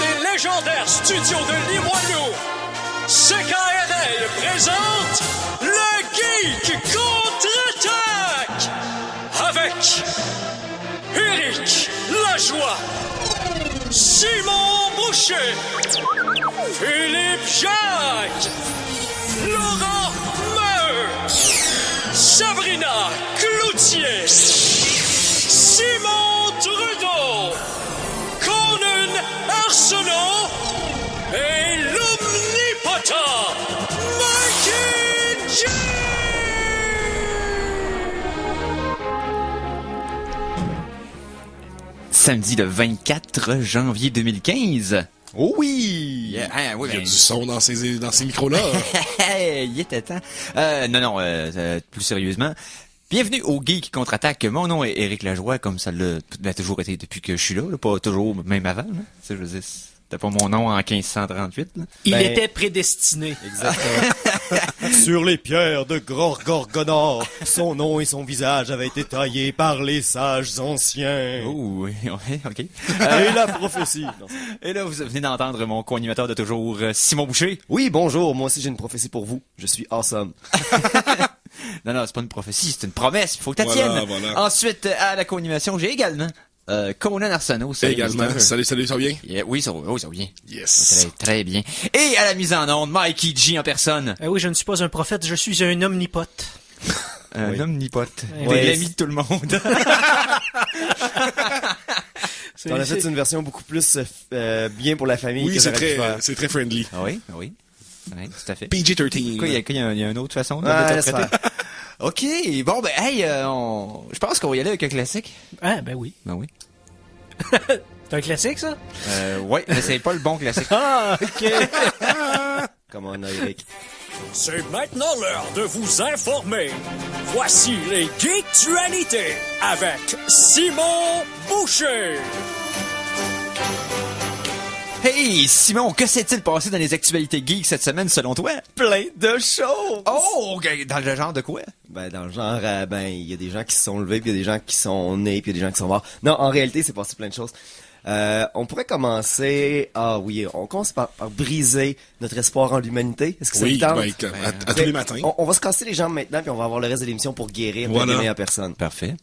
des légendaires studios de Limoilou, CKRL présente le Geek contre-attaque avec Éric Lajoie, Simon Boucher, Philippe Jacques, Laurent Meur, Sabrina Cloutier, Simon Trudeau, Conan Arsenault et l'omnipotent Mikey J. Samedi le 24 janvier 2015. Oh oui! Il y a du son dans ces micros-là. Il était temps. Plus sérieusement, bienvenue au Geek contre-attaque. Mon nom est Éric Lajoie, comme ça l'a toujours été depuis que je suis là, pas toujours, même avant. Là. Je veux dire, c'était pas mon nom en 1538. Là. Il était prédestiné. Exactement. Sur les pierres de Gorgonor, son nom et son visage avaient été taillés par les sages anciens. Oh, oui, ok. Et la prophétie. Non, et là, vous venez d'entendre mon co-animateur de toujours, Simon Boucher. oui, bonjour, moi aussi j'ai une prophétie pour vous. Je suis awesome. Non, c'est pas une prophétie, c'est une promesse. Il faut que tu tiennes. Voilà. Ensuite, à la co-animation, j'ai également Conan Arsenault. Également. Salut, ça va bien? Yeah, oui, ça va bien. Yes. Très, très bien. Et à la mise en onde, Mikey G en personne. Oui, je ne suis pas un prophète, je suis un omnipote. Un omnipote. Oui. L'ami de tout le monde. On a fait une version beaucoup plus bien pour la famille. Oui, que c'est j'aurais pu faire. c'est très friendly. Ah oui. Oui, tout à fait. PG-13. Pourquoi, il y a une autre façon de Ah, l'interpréter? laisse faire. OK, bon, ben, hey, je pense qu'on va y aller avec un classique. Ah, ben oui. Ben oui. C'est un classique, ça? Ouais, mais c'est pas le bon classique. Ah, ok. Comment on a Eric? C'est maintenant l'heure de vous informer. Voici les Geektualités avec Simon Boucher. Hey, Simon, que s'est-il passé dans les actualités geeks cette semaine, selon toi? Plein de choses! Oh, okay, dans le genre de quoi? Ben, dans le genre, il y a des gens qui se sont levés, puis il y a des gens qui sont nés, puis il y a des gens qui sont morts. Non, en réalité, c'est passé plein de choses. On pourrait commencer... on commence par briser notre espoir en l'humanité. Est-ce que ça vous Oui, tente? à tous les matins. On va se casser les jambes maintenant, puis on va avoir le reste de l'émission pour guérir Voilà. des meilleures personnes. Parfait.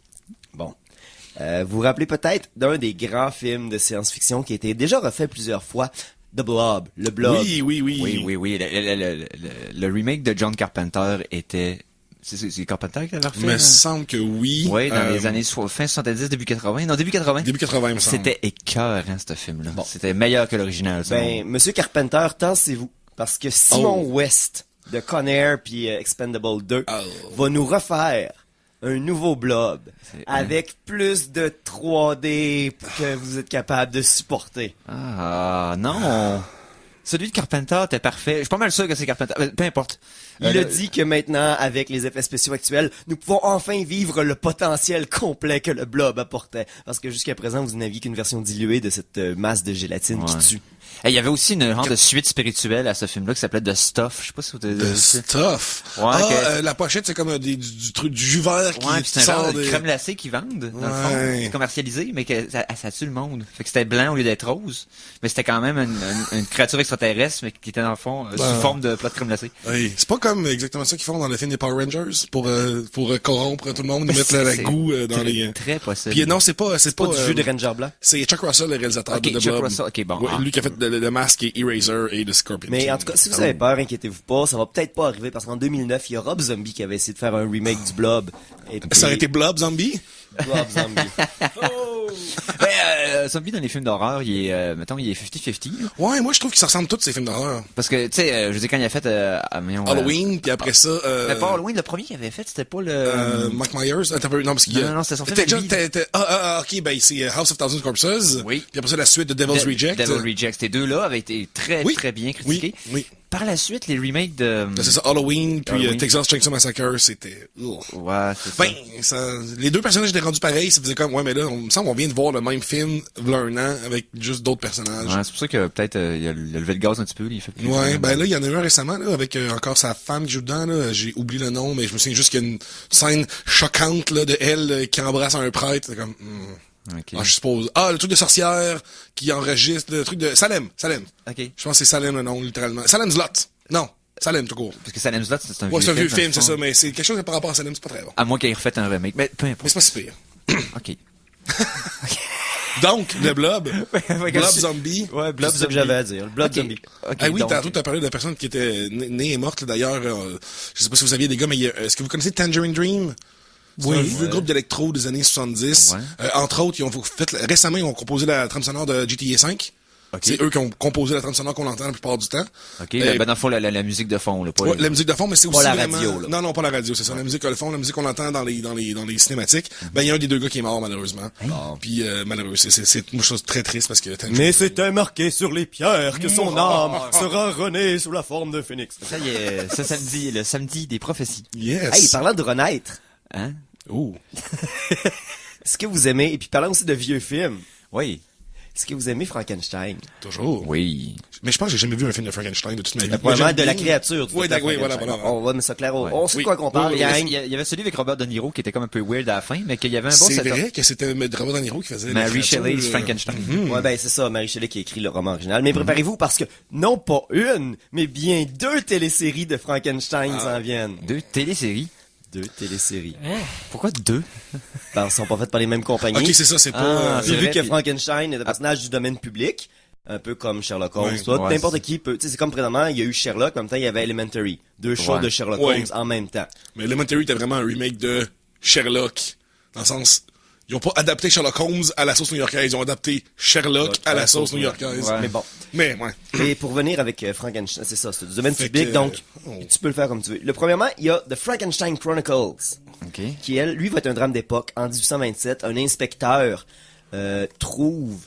Bon. Vous vous rappelez peut-être d'un des grands films de science-fiction qui a été déjà refait plusieurs fois, The Blob, le Blob. Oui. Oui. Le remake de John Carpenter était... C'est Carpenter qui l'avait refait? Il me semble que oui. Oui, dans les années fin 70, début 80. Non, début 80. Début 80, il me semble. C'était écœurant, ce film-là. Bon. C'était meilleur que l'original. Monsieur Carpenter, tassez-vous. Parce que Simon West, de Con Air puis Expendable 2, va nous refaire un nouveau Blob avec plus de 3D que vous êtes capable de supporter. Ah, non. Celui de Carpenter était parfait. Je suis pas mal sûr que c'est Carpenter. Peu importe. Il a dit que maintenant, avec les effets spéciaux actuels, nous pouvons enfin vivre le potentiel complet que le Blob apportait. Parce que jusqu'à présent, vous n'aviez qu'une version diluée de cette masse de gélatine qui tue. Il y avait aussi une genre de suite spirituelle à ce film-là qui s'appelait The Stuff. Je sais pas si vous avez The Stuff. Ouais, la pochette, c'est comme du truc, du jus vert qui puis c'est un genre sort de des... crème glacée qu'ils vendent, dans le fond. C'est commercialisé, mais que ça tue le monde. Fait que c'était blanc au lieu d'être rose. Mais c'était quand même une créature extraterrestre, mais qui était dans le fond sous forme de plat de crème glacée. Oui. C'est pas comme exactement ça qu'ils font dans le film des Power Rangers pour corrompre tout le monde, mettre la goût dans les... Très possible. Puis non, c'est pas du jus de Ranger blanc. C'est Chuck Russell, le réalisateur de The Chuck Blob. Russell, ok, bon. Ouais, lui qui a fait le masque et Eraser et le Scorpion Mais King. en tout cas, si vous avez peur, inquiétez-vous pas, ça va peut-être pas arriver parce qu'en 2009, il y a Rob Zombie qui avait essayé de faire un remake du Blob. Et puis... Ça aurait été Blob Zombie? Blob Zombie. Zombie dans les films d'horreur, il est 50-50. Ouais, moi je trouve qu'ils se ressemblent tous ces films d'horreur. Parce que, tu sais, je veux dire, quand il a fait... Halloween, puis après ça... Mais pas Halloween, le premier qu'il avait fait, c'était pas le... Mike Myers? Non, parce qu'il y a... Non, c'était son film. Ok, ben c'est House of Thousand Corpses. Oui. Puis après ça, la suite de Devil's Reject. Devil Reject. Ces deux-là avaient été très bien critiqués. Oui. Par la suite, les remakes de... C'est ça, Halloween, puis Halloween. Texas Chainsaw Massacre, c'était... Ouais, c'est ça. Ben, les deux personnages étaient rendus pareils, ça faisait comme, ouais, mais là, on me semble qu'on vient de voir le même film, v'là un an, avec juste d'autres personnages. Ouais, c'est pour ça que peut-être, il a levé le gaz un petit peu, il fait plus... Ouais, ben là, il y en a eu un récemment, là, avec encore sa femme qui joue dedans, là, j'ai oublié le nom, mais je me souviens juste qu'il y a une scène choquante, là, de elle qui embrasse un prêtre, c'est comme... Ok. Ah, je suppose. Ah, le truc de sorcière qui enregistre, le truc de Salem. Ok. Je pense que c'est Salem le nom, littéralement. Salem's Lot. Non, Salem tout court. Parce que Salem's Lot, c'est un Ouais, c'est un vieux dans film, le c'est fond. ça, mais c'est quelque chose par rapport à Salem, c'est pas très bon. À moins qu'il ait refait un remake. Mais peu Mais importe. c'est pas si pire. Ok. Donc, le Blob. Ouais, Blob Zombie. Ouais, Blob C'est ça que j'avais à dire. Le Blood Zombie. Ok, Ah oui, donc- tantôt, t'as parlé de personne qui était née et morte, là, d'ailleurs. Je sais pas si vous saviez des gars, mais est-ce que vous connaissez Tangerine Dream? C'est un vieux groupe d'électro des années 70. Ouais. Entre autres, récemment, ils ont composé la trame sonore de GTA V. Ok. C'est eux qui ont composé la trame sonore qu'on entend la plupart du temps. Ok, ben, dans le fond, la musique de fond, là, pas Ouais, la musique de fond, mais c'est aussi la vraiment... radio, là. Non, non, pas la radio, c'est ça. La musique le fond, la musique qu'on entend dans les cinématiques. Ben, il y a un des deux gars qui est mort, malheureusement. Puis, malheureux, c'est une chose très triste parce que... Mais c'était marqué sur les pierres que son âme sera renée sous la forme de phénix. Ça y est, ce samedi, le samedi des prophéties. Yes. Hey, parlant de renaître, Hein? Ouh. est-ce que vous aimez, et puis parlant aussi de vieux films, Oui. est-ce que vous aimez Frankenstein? Toujours. Oui. Mais je pense que j'ai jamais vu un film de Frankenstein de toute ma vie. Probablement Moi, de la j'aime bien- créature. Oui, Dr. oui, voilà, Frankenstein. voilà. On va mettre ça clair. On sait Oui. de quoi qu'on parle, Oui, Il y, gang. avait, il y avait celui avec Robert De Niro qui était comme un peu weird à la fin, mais qu'il y avait un bon C'est setup. vrai que c'était Robert De Niro qui faisait Mary les créatures, Shelley's Frankenstein. Ouais, ben c'est ça, Mary Shelley qui a écrit le roman original. Mais préparez-vous parce que non pas une, mais bien deux téléséries de Frankenstein s'en viennent. Deux téléséries. Deux téléséries. Hein? Pourquoi deux? Ben, elles sont pas faites par les mêmes compagnies. Ok, c'est ça, c'est pas... Ah, Puis c'est vu vrai, que puis- Frankenstein est un personnage du domaine public, un peu comme Sherlock Holmes, Ouais, toi, ouais, n'importe c'est- qui peut, tu sais, c'est comme présentement, il y a eu Sherlock, en même temps, il y avait Elementary. Deux shows Ouais. de Sherlock Ouais. Holmes en même temps. Mais Elementary était vraiment un remake de Sherlock. Dans le sens... Ils ont pas adapté Sherlock Holmes à la sauce new-yorkaise. Ils ont adapté Sherlock à la sauce new-yorkaise. Ouais. Mais bon. Mais, ouais. Et pour venir avec Frankenstein, c'est ça, c'est du domaine Fait public, que, donc oh. tu peux le faire comme tu veux. Le premièrement, il y a The Frankenstein Chronicles, Ok. qui elle, lui va être un drame d'époque. En 1827, un inspecteur trouve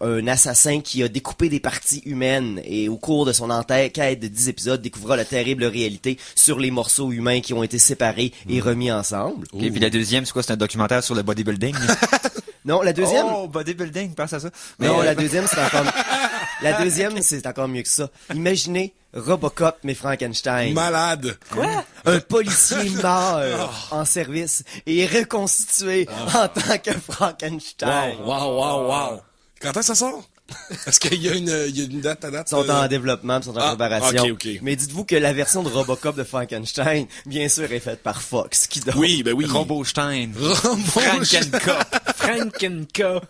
un assassin qui a découpé des parties humaines et au cours de son enquête de 10 épisodes découvrira la terrible réalité sur les morceaux humains qui ont été séparés et remis ensemble. Ok, puis la deuxième, c'est quoi? C'est un documentaire sur le bodybuilding? Non, la deuxième, Oh, bodybuilding, pense à ça. non, Mais, la deuxième c'est encore la deuxième c'est encore mieux que ça. Imaginez Robocop mais Frankenstein. Malade. Un policier meurt en service et est reconstitué en tant que Frankenstein. Wow. Quand est-ce que ça sort? Est-ce qu'il y a une date à date? Ils sont en développement, ils sont en Ah, préparation. ok. Mais dites-vous que la version de Robocop de Frankenstein, bien sûr, est faite par Fox, qui donne... Oui, ben oui. Robostein. Frankenstein. Frankencop.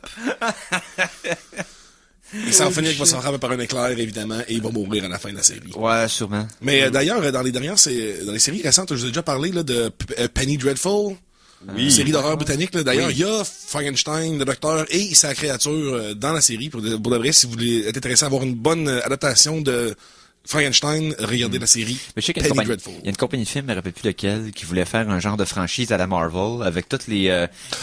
Et ça va finir qu'il va se faire par un éclair, évidemment, et il va mourir à la fin de la série. Ouais, sûrement. Mais d'ailleurs, dans les séries récentes, je vous ai déjà parlé là, de Penny Dreadful. Une série d'horreur britannique. Là. D'ailleurs, il y a Frankenstein, le docteur et sa créature dans la série. Pour de vrai, si vous voulez être intéressé à avoir une bonne adaptation de Frankenstein, regardez la série Mais je sais qu'il y a une Penny compagnie, Dreadful. il y a une compagnie de films, je me rappelle plus lequel, qui voulait faire un genre de franchise à la Marvel avec toutes les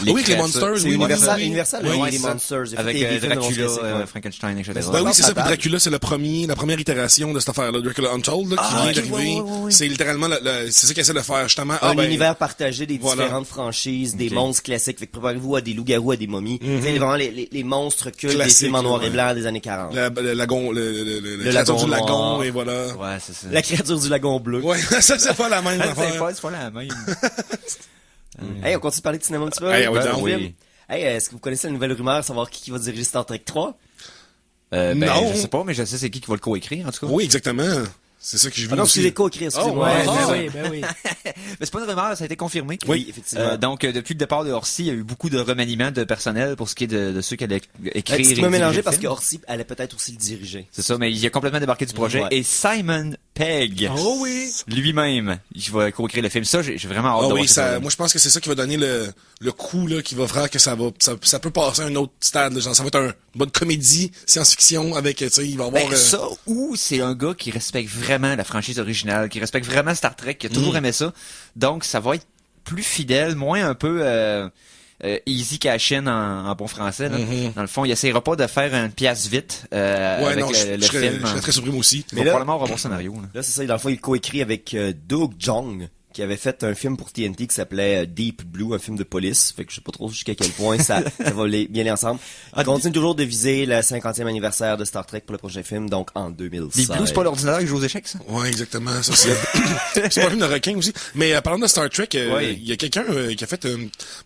oui, les créatures. Monsters, C'est oui, Universal, oui. Universal, Oui, oui, oui, les c'est ça. Monsters. Il y a Avec des films de Dracula, monstres classiques, ouais. Frankenstein, etc. Ben oui, c'est ça. Puis Capable. Dracula, c'est la première itération de cette affaire-là. Dracula Untold, là, qui vient d'arriver. C'est littéralement, c'est ça qu'ils essaient de faire, justement. Un univers partagé des voilà. différentes franchises, des Ok. monstres classiques. Fait que préparez-vous à des loups-garous, à des momies. C'est vraiment les monstres que des Classique, films en noir et ouais. blanc des années 40. Le lagon, le lagon créature du lagon, noir. et voilà. Ouais, c'est ça. La créature du lagon bleu. Ouais, ça, c'est pas la même C'est affaire. pas la même. Hey, on continue de parler de cinéma un petit peu? Hey, on va Ben dire, oui. Hey, est-ce que vous connaissez la nouvelle rumeur, savoir qui va diriger Star Trek 3? Ben, Non. je sais pas, mais je sais c'est qui va le coécrire, en tout cas. Oui, exactement. C'est ça que j'ai vu Ah non, aussi. c'est les co-écrits, excusez-moi. Oh, Ouais, Ah. ben oui. Mais c'est pas une rumeur, ça a été confirmé. Oui, effectivement. Donc, depuis le départ de Orsi, il y a eu beaucoup de remaniements de personnel pour ce qui est de ceux qui allaient écrire et Tu diriger m'as mélangé le parce que film. Orsi allait peut-être aussi le diriger. C'est ça, mais il a complètement débarqué du projet. Ouais. Et Simon Pegg, Oh oui. lui-même, il va co-écrire le film. Ça, j'ai vraiment hâte Ah de oui, voir ça, moi je pense que c'est ça qui va donner le coup là, qui va faire que ça peut passer à un autre stade. Là. Genre, ça va être une bonne comédie science-fiction avec, tu sais, il va y avoir... Ben, ça, ou c'est un gars qui respecte vraiment la franchise originale, qui respecte vraiment Star Trek, qui a toujours aimé ça. Donc, ça va être plus fidèle, moins un peu easy cash-in en bon français. Là. Dans le fond, il essaiera pas de faire une pièce vite ouais, avec non, le je serais film. je serais très surpris moi aussi. Il va Mais là- probablement avoir un bon scénario. Là. Là, c'est ça, dans le fond, il co-écrit avec Doug Jong, qui avait fait un film pour TNT qui s'appelait Deep Blue, un film de police. Fait que je sais pas trop jusqu'à quel point ça va bien aller ensemble. Il continue toujours de viser le 50e anniversaire de Star Trek pour le prochain film, donc en 2016. Deep Blue, c'est pas l'ordinateur qui joue aux échecs, ça? Ouais, exactement. Ça, c'est pas un film de requin aussi. Mais parlant de Star Trek, Ouais. il y a quelqu'un qui a fait...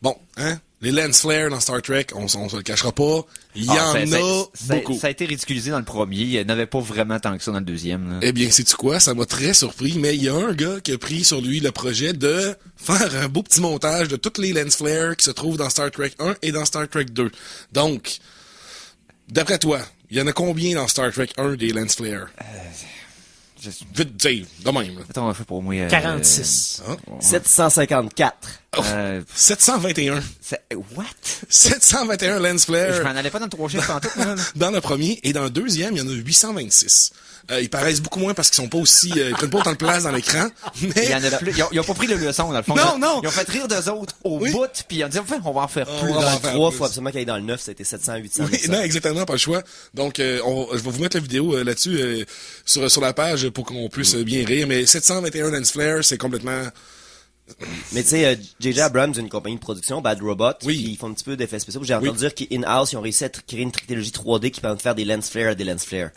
bon, hein, Les lens flares dans Star Trek, on se le cachera pas, il y en a beaucoup. Ça a été ridiculisé dans le premier, il n'y en avait pas vraiment tant que ça dans le deuxième. Là. Eh bien, sais-tu quoi? Ça m'a très surpris, mais il y a un gars qui a pris sur lui le projet de faire un beau petit montage de toutes les lens flares qui se trouvent dans Star Trek 1 et dans Star Trek 2. Donc, d'après toi, il y en a combien dans Star Trek 1 des lens flares? Vite, Dave, de même. Là. Attends, on va faire pour moi... 46. 754. 721. What? 721 lens flares. Je m'en allais pas dans le 3 chiffres en tout, là. Dans le premier, et dans le deuxième, il y en a 826. Ils paraissent beaucoup moins parce qu'ils sont pas aussi, ils prennent pas autant de place dans l'écran, mais... Il y en a plus. Ils ont pas pris le leçon, dans le fond. Non. Ils ont fait rire d'eux autres au bout, puis ils ont dit, enfin, on va en faire plus. On va Dans en le faire 3, plus. faut absolument qu'il y ait dans le 9, ça a été 700, 800. Oui, 900. non, exactement, pas le choix. Donc, je vais vous mettre la vidéo là-dessus sur la page pour qu'on puisse bien rire. Mais 721 lens flares, c'est complètement... Mais tu sais, J.J. Abrams, une compagnie de production, Bad Robot, Oui. qui font un petit peu d'effets spéciaux. J'ai entendu dire qu'in-house, ils ont réussi à créer une technologie 3D qui permet de faire des lens flares à des lens flares.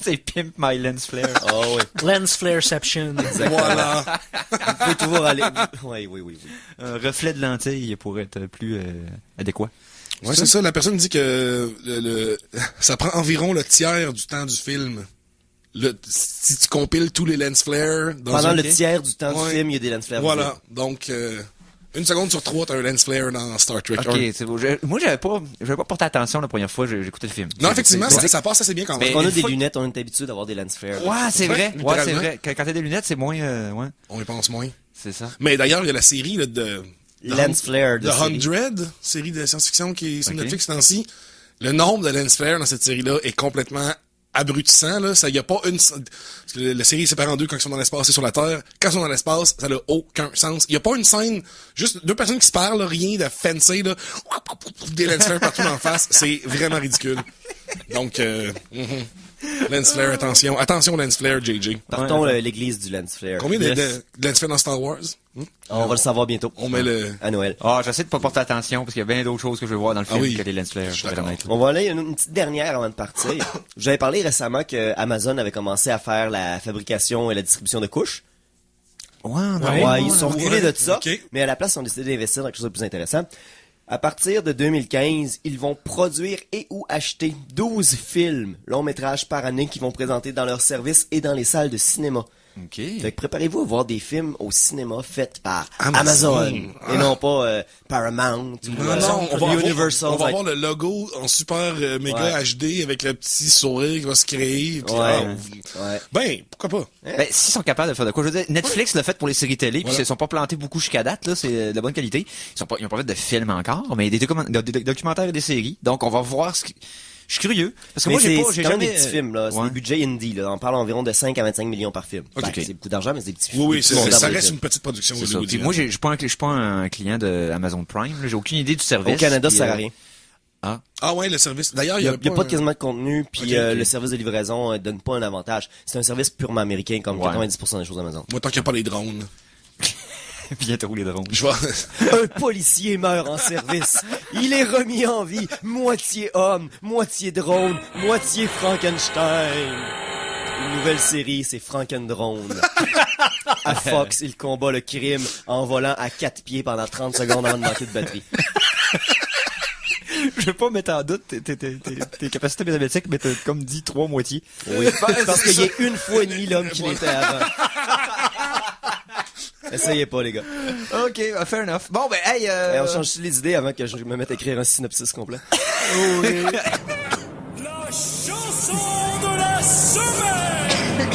C'est Pimp My Lens Flare. Oh oui. Lens Flareception. Voilà. Vous pouvez toujours aller... Oui. Un reflet de lentille pour être plus adéquat. Ouais, c'est ça. La personne dit que ça prend environ le tiers du temps du film. Si tu compiles tous les lens flares... Pendant le tiers du temps du film, il y a des lens flares. Voilà. Donc, 1 seconde sur 3, t'as un lens flare dans Star Trek 1. Ok, c'est beau. Moi, j'avais pas porté attention la première fois que j'écoutais le film. Non, effectivement, ça passe assez bien quand même. Mais- On a une des fois- lunettes, on est habitué d'avoir des lens flares. Ouais, c'est vrai. Ouais, c'est littéralement. vrai. Quand t'as des lunettes, c'est moins, ouais. On y pense moins. C'est ça. Mais d'ailleurs, il y a la série là, de Lens flare de The série. 100, série de science-fiction qui est sur Ok. Netflix ce temps-ci. Le nombre de lens flares dans cette série-là est complètement abrutissant. Là. Ça, y a pas une... Parce que la série est séparée en deux quand ils sont dans l'espace et sur la Terre. Quand ils sont dans l'espace, ça n'a aucun sens. Il y a pas une scène, juste deux personnes qui se parlent, là, rien de fancy, là. Des lens flares partout en face. C'est vraiment ridicule. Donc, lens flare, attention. Attention, lens flare, JJ. Partons l'église du lens flare. Combien de Neuf. lens flares dans Star Wars? On va le savoir bientôt. On met le... À Noël. Ah, j'essaie de pas porter attention parce qu'il y a bien d'autres choses que je veux voir dans le film oui. que les lens flares. Je suis pour être d'accord. honnête. On va aller une petite dernière avant de partir. J'avais parlé récemment que Amazon avait commencé à faire la fabrication et la distribution de couches. Ouais, Ils sont reculés de ça, ok. mais à la place, ils ont décidé d'investir dans quelque chose de plus intéressant. À partir de 2015, ils vont produire et ou acheter 12 films longs métrages par année qu'ils vont présenter dans leurs services et dans les salles de cinéma. Ok. Fait que préparez-vous à voir des films au cinéma faits par Amazon. Amazon et non pas Paramount ou Non, on va Universal. on va avoir le logo en super méga Ouais. HD avec le petit sourire qui va se créer. Puis, Ouais. ben, pourquoi pas? Ben, s'ils sont capables de faire de quoi, je veux dire, Netflix l'a fait pour les séries télé, puis ils se sont pas plantés beaucoup jusqu'à date, là, c'est de la bonne qualité. Ils ont pas fait de films encore, mais des documentaires et des séries. Donc, on va voir je suis curieux. Parce que Mais moi, j'ai c'est quand même jamais... des petits films, là. C'est Ouais. des budgets indie, là. On parle environ de 5 à 25 millions par film. Ok. Ben, c'est beaucoup d'argent, mais c'est des petits films. Oui, des petits ça montages de reste films. une petite production C'est ça. Puis hollywoodienne. moi, je suis pas un client de Amazon Prime, là. J'ai aucune idée du service. Au Canada, puis, ça sert à rien. Ah ouais, le service. D'ailleurs, Il y a pas quasiment de contenu, puis Ok. le service de livraison donne pas un avantage. C'est un service purement américain, comme Ouais. 90% des choses Amazon. Moi, tant qu'il n'y a pas les drones, bientôt les drones. je vais... Un policier meurt en service. Il est remis en vie. Moitié homme, moitié drone, moitié Frankenstein. Une nouvelle série, c'est Frankendrone. À Fox, il combat le crime en volant à 4 pieds pendant 30 secondes avant de manquer de batterie. Je vais pas mettre en doute tes capacités mathématiques, mais t'as comme dit 3 moitiés. Oui, parce qu'il y a une fois et demie l'homme qui l'était avant. Essayez pas, les gars. Ok, fair enough. Bon, ben, hey, On change les idées avant que je me mette à écrire un synopsis complet. La chanson de la semaine!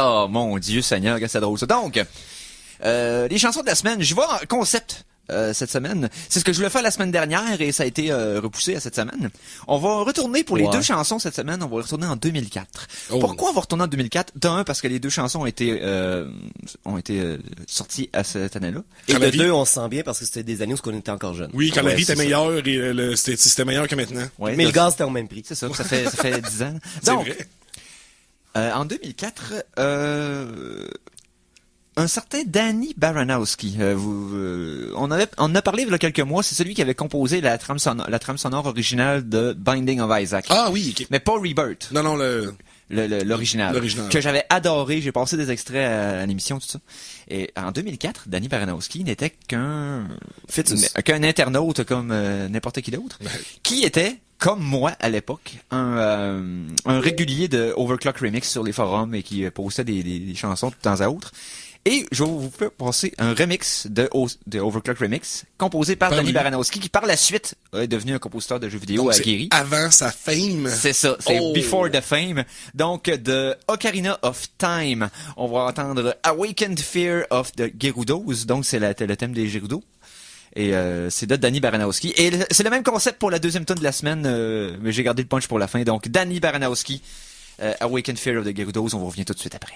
Oh, mon Dieu Seigneur, que c'est drôle ça. Donc, les chansons de la semaine, je vais en concept. Cette semaine. C'est ce que je voulais faire la semaine dernière et ça a été repoussé à cette semaine. On va retourner pour les Ouais. 2 chansons cette semaine, on va retourner en 2004. Oh. Pourquoi on va retourner en 2004? D'un, parce que les 2 chansons ont été sorties à cette année-là. Et Quand la de vie- deux, on se sent bien parce que c'était des années où on était encore jeunes. Oui, quand la Ouais, vie était c'est ça. meilleure et c'était meilleur que maintenant. Ouais, Mais le ça- gaz était au même prix. c'est ça, ça fait 10 ans. C'est Donc, vrai. en 2004, un certain Danny Baranowski, on en a parlé il y a quelques mois, c'est celui qui avait composé la trame sonore originale de Binding of Isaac. Ah oui, ok. Mais pas Rebirth. Non, L'original. L'original. Que j'avais adoré. J'ai passé des extraits à l'émission, tout ça. Et en 2004, Danny Baranowski n'était qu'un internaute comme n'importe qui d'autre, qui était, comme moi à l'époque, un régulier de Overclock Remix sur les forums et qui postait des chansons de temps à autre. Et je vais vous faire passer un remix de Overclock Remix, composé par Danny Baranowski, qui par la suite est devenu un compositeur de jeux vidéo Donc, aguerri. Avant sa fame. C'est ça, c'est Before the Fame. Donc, de Ocarina of Time, on va entendre Awakened Fear of the Gerudos. Donc, c'est le thème des Gerudos. Et c'est de Danny Baranowski. Et c'est le même concept pour la deuxième tune de la semaine, mais j'ai gardé le punch pour la fin. Donc, Danny Baranowski, Awakened Fear of the Gerudos. On revient tout de suite après.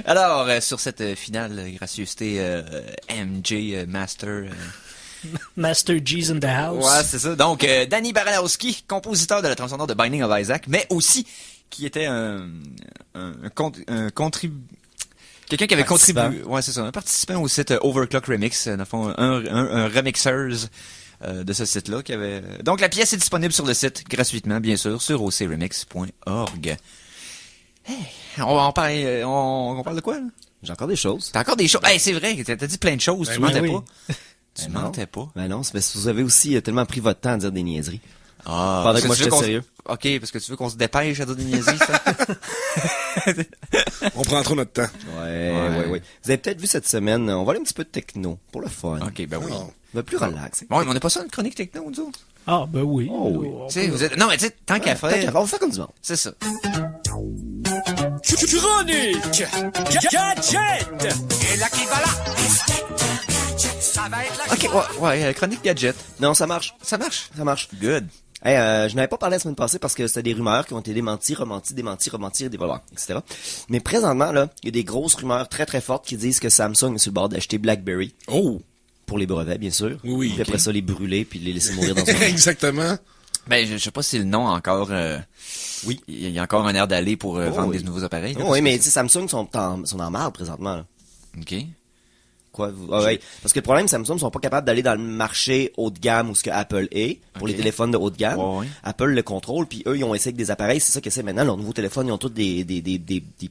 Alors, sur cette finale gracieuseté MJ Master... Master G's in the house. Ouais, c'est ça. Donc, Danny Baranowski, compositeur de la trame sonore de Binding of Isaac, mais aussi qui était quelqu'un qui avait contribué... Ouais, c'est ça. Un participant au site Overclock Remix, dans le fond, un remixeuse de ce site-là qui avait... Donc, la pièce est disponible sur le site, gratuitement, bien sûr, sur ocremix.org. Hey, on parle de quoi, là? J'ai encore des choses. T'as encore des choses? Hey, c'est vrai, t'as dit plein de choses, tu mentais pas. Tu mentais pas. Ben non, c'est parce que vous avez aussi tellement pris votre temps à dire des niaiseries. Ah, Pendant que parce moi, tu veux j'étais qu'on sérieux. OK, parce que tu veux qu'on se dépêche à dire des niaiseries, ça? On prend trop notre temps. Ouais. Vous avez peut-être vu cette semaine, on va aller un petit peu de techno, pour le fun. OK, ben oui. Non. Ben, plus relax. Bon, mais on n'est pas ça une chronique techno, nous autres? Ah, ben oui. Oh oui. On Tu sais, peut- vous êtes... Non, mais tu sais, tant qu'à Tant qu'à faire... faire, on va faire comme du monde. C'est ça. Chronique Gadget. Et là qui va là. Ça va être la OK, ouais, chronique gadget. Non, ça marche. Ça marche? Ça marche. Good. Hey, je n'avais pas parlé la semaine passée parce que c'était des rumeurs qui ont été démenties, rementies, etc. Mais présentement, là, il y a des grosses rumeurs très très fortes qui disent que Samsung est sur le bord d'acheter BlackBerry. Oh! Pour les brevets, bien sûr. Oui, Puis après ça, les brûler puis les laisser mourir dans un... Exactement. Ben, je sais pas si le nom a encore... Oui. Il y a encore un air d'aller pour vendre oui. des nouveaux appareils. là, Oh, parce oui, que mais tu sais, Samsung sont en marre présentement, là. OK. Quoi? Ouais. Parce que le problème, Samsung sont pas capables d'aller dans le marché haut de gamme où ce que Apple est, pour Ok. les téléphones de haut de gamme. Ouais. Apple le contrôle, puis eux, ils ont essayé avec des appareils, c'est ça que c'est maintenant, leurs nouveaux téléphones, ils ont tous des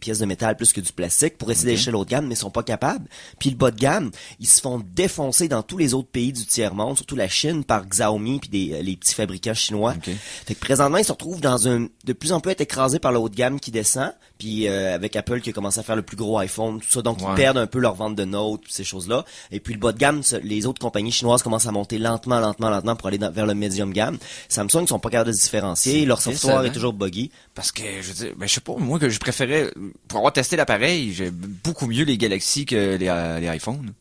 pièces de métal plus que du plastique pour essayer d'aller chez l'haut de gamme, mais ils sont pas capables. Puis le bas de gamme, ils se font défoncer dans tous les autres pays du tiers-monde, surtout la Chine, par Xiaomi puis les petits fabricants chinois. Ok. Fait que présentement, ils se retrouvent de plus en plus être écrasés par le haut de gamme qui descend, puis avec Apple qui a commencé à faire le plus gros iPhone, tout ça, donc ils Ouais. perdent un peu leur vente de Note, ces choses-là. Et puis le bas de gamme, les autres compagnies chinoises commencent à monter lentement pour aller vers le medium gamme. Samsung, ils sont pas capables de se différencier, leur C'est software ça, est hein? toujours buggy. Parce que, je veux dire, ben, je sais pas, moi, que je préférais... Pour avoir testé l'appareil, j'ai beaucoup mieux les Galaxy que les iPhones.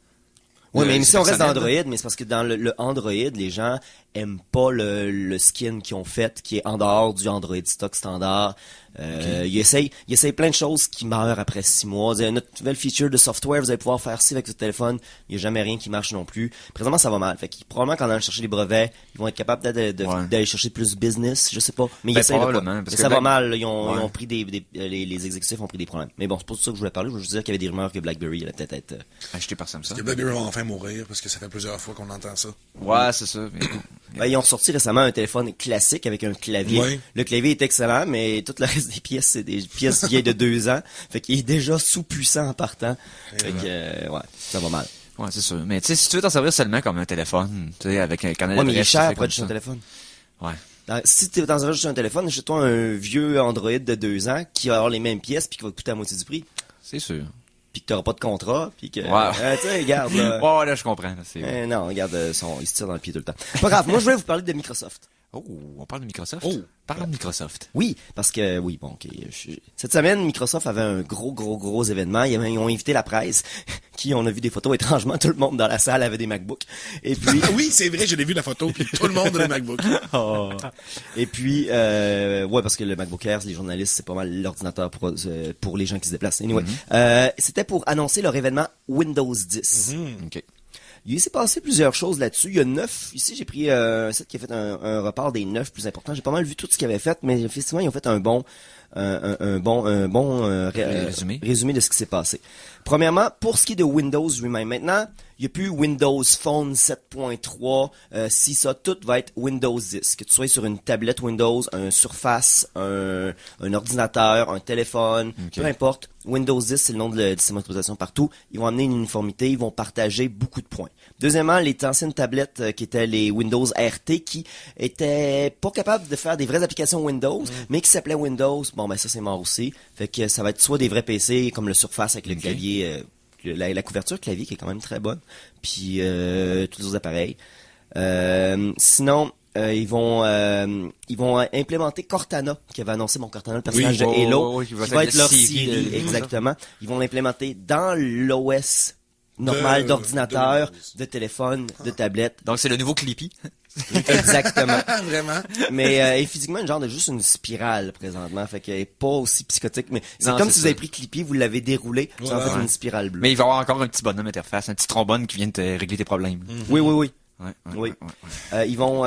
Oui, mais c'est si on reste dans personnel, Android, mais c'est parce que dans le Android, les gens aiment pas le skin qu'ils ont fait, qui est en dehors du Android stock standard. Ils essayent plein de choses qui meurent après 6 mois. Il y a notre nouvelle feature de software, vous allez pouvoir faire ci avec votre téléphone. Il n'y a jamais rien qui marche non plus. Présentement, ça va mal. Fait que probablement qu'en allant chercher les brevets, ils vont être capables d'aller chercher plus business, je sais pas. Mais ils Ben, essayent de pas. probablement, Mais parce ça que va Black- mal. Ils ont Ouais. pris les exécutifs ont pris des problèmes. Mais bon, c'est pas de ça que je voulais parler. Je voulais juste dire qu'il y avait des rumeurs que BlackBerry allait peut-être être... Acheté par Samsung. Que BlackBerry va enfin mourir parce que ça fait plusieurs fois qu'on entend ça. Ouais, c'est ça. Mais... Ben, ils ont sorti récemment un téléphone classique avec un clavier. Ouais. Le clavier est excellent, mais tout le reste des pièces, c'est des pièces vieilles de 2 ans. Fait qu'il est déjà sous-puissant en partant. Fait que, ouais, ça va mal. Ouais, c'est sûr. Mais tu sais, si tu veux t'en servir seulement comme un téléphone, tu sais, avec un canal Ouais, mais il est d'adresse, tu cher fais pour comme être juste un ça. téléphone. Ouais. Si tu es dans un juste un téléphone, achète-toi un vieux Android de 2 ans qui va avoir les mêmes pièces puis qui va te coûter à moitié du prix. C'est sûr. Puis que t'auras pas de contrat, puis que... Ouais. tu sais, regarde, là. Ouais, là, je comprends. Là, c'est... Non, regarde, ils se tirent dans le pied tout le temps. Pas grave, moi je voulais vous parler de Microsoft. Oh, on parle de Microsoft? Oh. Parlons de Microsoft. Oui, parce que, oui, bon, ok. Cette semaine, Microsoft avait un gros événement. Ils ont invité la presse, qui, on a vu des photos, étrangement, tout le monde dans la salle avait des MacBooks. Et puis... Oui, c'est vrai, je l'ai vu la photo, puis tout le monde a le MacBook. Et puis, ouais, parce que le MacBook Air, les journalistes, c'est pas mal l'ordinateur pour les gens qui se déplacent. Anyway, c'était pour annoncer leur événement Windows 10. OK. Il s'est passé plusieurs choses là-dessus. Il y a 9. Ici, j'ai pris un site qui a fait un report des 9 plus importants. J'ai pas mal vu tout ce qu'ils avaient fait, mais effectivement, ils ont fait un bon résumé de ce qui s'est passé. Premièrement, pour ce qui est de Windows lui-même, maintenant, il n'y a plus Windows Phone 7.3. Si ça, tout va être Windows 10. Que tu sois sur une tablette Windows, un Surface, un ordinateur, un téléphone, peu importe. Windows 10, c'est le nom du système d'exploitation partout. Ils vont amener une uniformité, ils vont partager beaucoup de points. Deuxièmement, les anciennes tablettes qui étaient les Windows RT, qui étaient pas capables de faire des vraies applications Windows, mais qui s'appelaient Windows, bon ben ça c'est mort aussi. Fait que ça va être soit des vrais PC comme le Surface avec le clavier, la couverture clavier qui est quand même très bonne, puis tous les autres appareils. Sinon, ils vont implémenter Cortana, qui avait annoncé Cortana, le personnage de Halo, qui va être leur Siri, exactement. Ils vont l'implémenter dans l'OS normal d'ordinateur, de téléphone, de tablette. Donc, c'est le nouveau Clippy. Exactement. Vraiment? Mais elle est physiquement genre de juste une spirale présentement, fait qu'elle est pas aussi psychotique. Mais c'est Non, comme c'est si vous ça. avez pris Clippy, vous l'avez déroulé, c'est en fait une spirale bleue. Mais il va y avoir encore un petit bonhomme interface, un petit trombone qui vient te régler tes problèmes. Oui. Ouais, Oui. ouais. Ils vont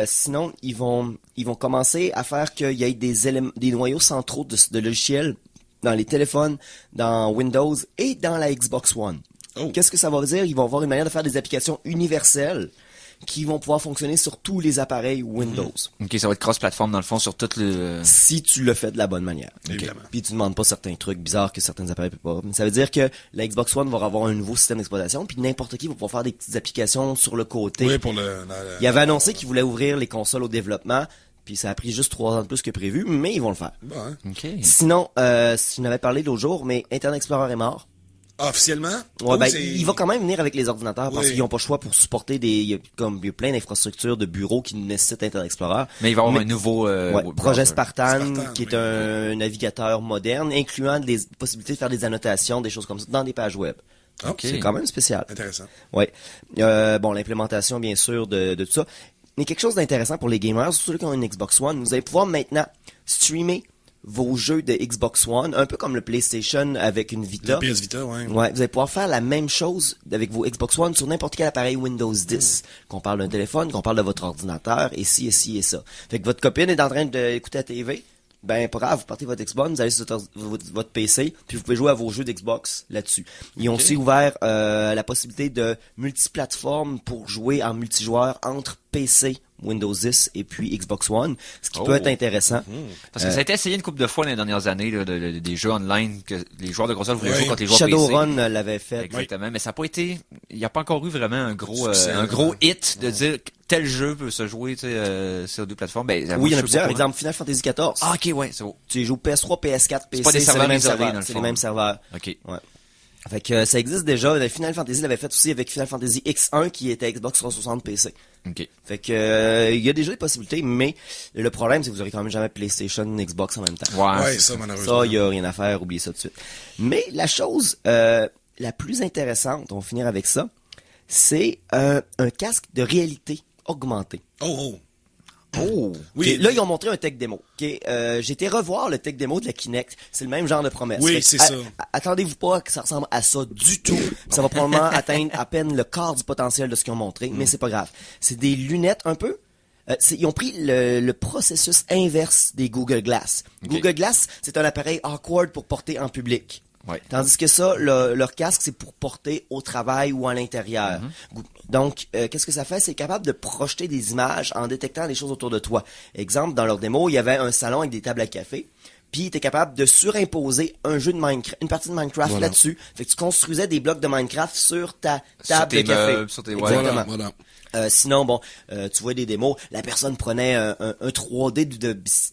sinon ils vont commencer à faire qu'il y ait des noyaux centraux de logiciels dans les téléphones, dans Windows et dans la Xbox One. Oh. Qu'est-ce que ça va dire? Ils vont avoir une manière de faire des applications universelles qui vont pouvoir fonctionner sur tous les appareils Windows. Ok, ça va être cross-platform dans le fond sur tout le... Si tu le fais de la bonne manière. Évidemment. Puis tu demandes pas certains trucs bizarres que certains appareils peuvent pas. Ça veut dire que la Xbox One va avoir un nouveau système d'exploitation, puis n'importe qui va pouvoir faire des petites applications sur le côté. Oui, pour Il avait annoncé qu'il voulait ouvrir les consoles au développement, puis ça a pris juste 3 ans de plus que prévu, mais ils vont le faire. Bon, hein. Ok. Sinon, si je n'avais parlé l'autre jour, mais Internet Explorer est mort. Officiellement? Ouais, ben, c'est- il va quand même venir avec les ordinateurs parce Oui. qu'ils n'ont pas le choix pour supporter il y a plein d'infrastructures de bureaux qui nécessitent Internet Explorer. Mais il va y avoir Mais- un nouveau... Ouais, browser. projet Spartan, Spartan, qui est oui. un navigateur moderne, incluant des possibilités de faire des annotations, des choses comme ça, dans des pages web. Ok. C'est quand même spécial. Intéressant. Ouais. Bon, l'implémentation, bien sûr, de tout ça. Mais quelque chose d'intéressant pour les gamers, surtout ceux qui ont une Xbox One, vous allez pouvoir maintenant streamer vos jeux de Xbox One, un peu comme le PlayStation avec une Vita. Le PS Vita, ouais. Ouais, vous allez pouvoir faire la même chose avec vos Xbox One sur n'importe quel appareil Windows 10. Qu'on parle d'un téléphone, qu'on parle de votre ordinateur, et ci, et ci, et ça. Fait que votre copine est en train d'écouter la TV, ben pas grave, vous partez votre Xbox, vous allez sur votre PC, puis vous pouvez jouer à vos jeux d'Xbox là-dessus. Ils ont aussi ouvert la possibilité de multiplateforme pour jouer en multijoueur entre PC, Windows 10 et puis Xbox One, ce qui peut être intéressant. Parce que ça a été essayé une couple de fois dans les dernières années, là, des jeux online, que les joueurs de console voulaient Oui. jouer contre les joueurs PC. Shadowrun l'avait fait. Exactement, mais ça n'a pas été... Il n'y a pas encore eu vraiment un gros Succès, hit de dire que tel jeu peut se jouer sur deux plateformes. Ben, Oui, il y en a je sais plusieurs. pas comment. Exemple, Final Fantasy XIV. Ah, ok, ouais, c'est bon. Tu joues PS3, PS4, PC, pas des c'est serveurs les mêmes isolés, dans serveurs. le C'est fond. les mêmes serveurs. Ok. Ouais. Fait que ça existe déjà. Final Fantasy l'avait fait aussi avec Final Fantasy X1 qui était Xbox 360 PC. Ok. Fait que il y a déjà des possibilités, mais le problème c'est que vous aurez quand même jamais PlayStation, Xbox en même temps. Ouais, Ouais, ça, malheureusement. Ça, il y a rien à faire, oubliez ça tout de suite. Mais la chose la plus intéressante, on va finir avec ça, c'est un casque de réalité augmentée. Oh. Oh! Oui. Ok, là, ils ont montré un tech démo. Okay? J'ai été revoir le tech démo de la Kinect. C'est le même genre de promesse. Oui, Fait que, c'est ça. Attendez-vous pas à que ça ressemble à ça du tout. Ça va probablement atteindre à peine le quart du potentiel de ce qu'ils ont montré, mais c'est pas grave. C'est des lunettes un peu. Ils ont pris le processus inverse des Google Glass. Ok. Google Glass, c'est un appareil awkward pour porter en public. Ouais. Tandis que ça, leur casque, c'est pour porter au travail ou à l'intérieur. Donc, qu'est-ce que ça fait? C'est capable de projeter des images en détectant les choses autour de toi. Exemple, dans leur démo, il y avait un salon avec des tables à café. Puis, tu es capable de surimposer un jeu de Minecraft, une partie de Minecraft Voilà. là-dessus. Fait que tu construisais des blocs de Minecraft sur ta Sur table tes de café. meubles, sur tes- ouais. Exactement. Voilà. Sinon, bon, tu vois des démos, la personne prenait un 3D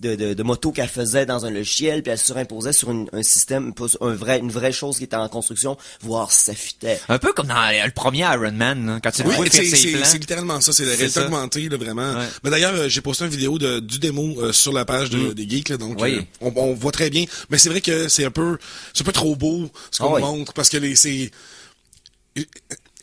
de moto qu'elle faisait dans un logiciel, puis elle surimposait sur un système, une vraie chose qui était en construction, voir si ça fitait. Un peu comme dans le premier Iron Man, là, quand tu le Oui, vois faire ses c'est plans. littéralement ça, c'est la C'est réalité ça. augmentée, là, vraiment. Ouais. Mais d'ailleurs, j'ai posté une vidéo du démo sur la page des geeks, là, donc Oui. on voit très bien. Mais c'est vrai que c'est un peu trop beau ce qu'on Ah oui. montre, parce que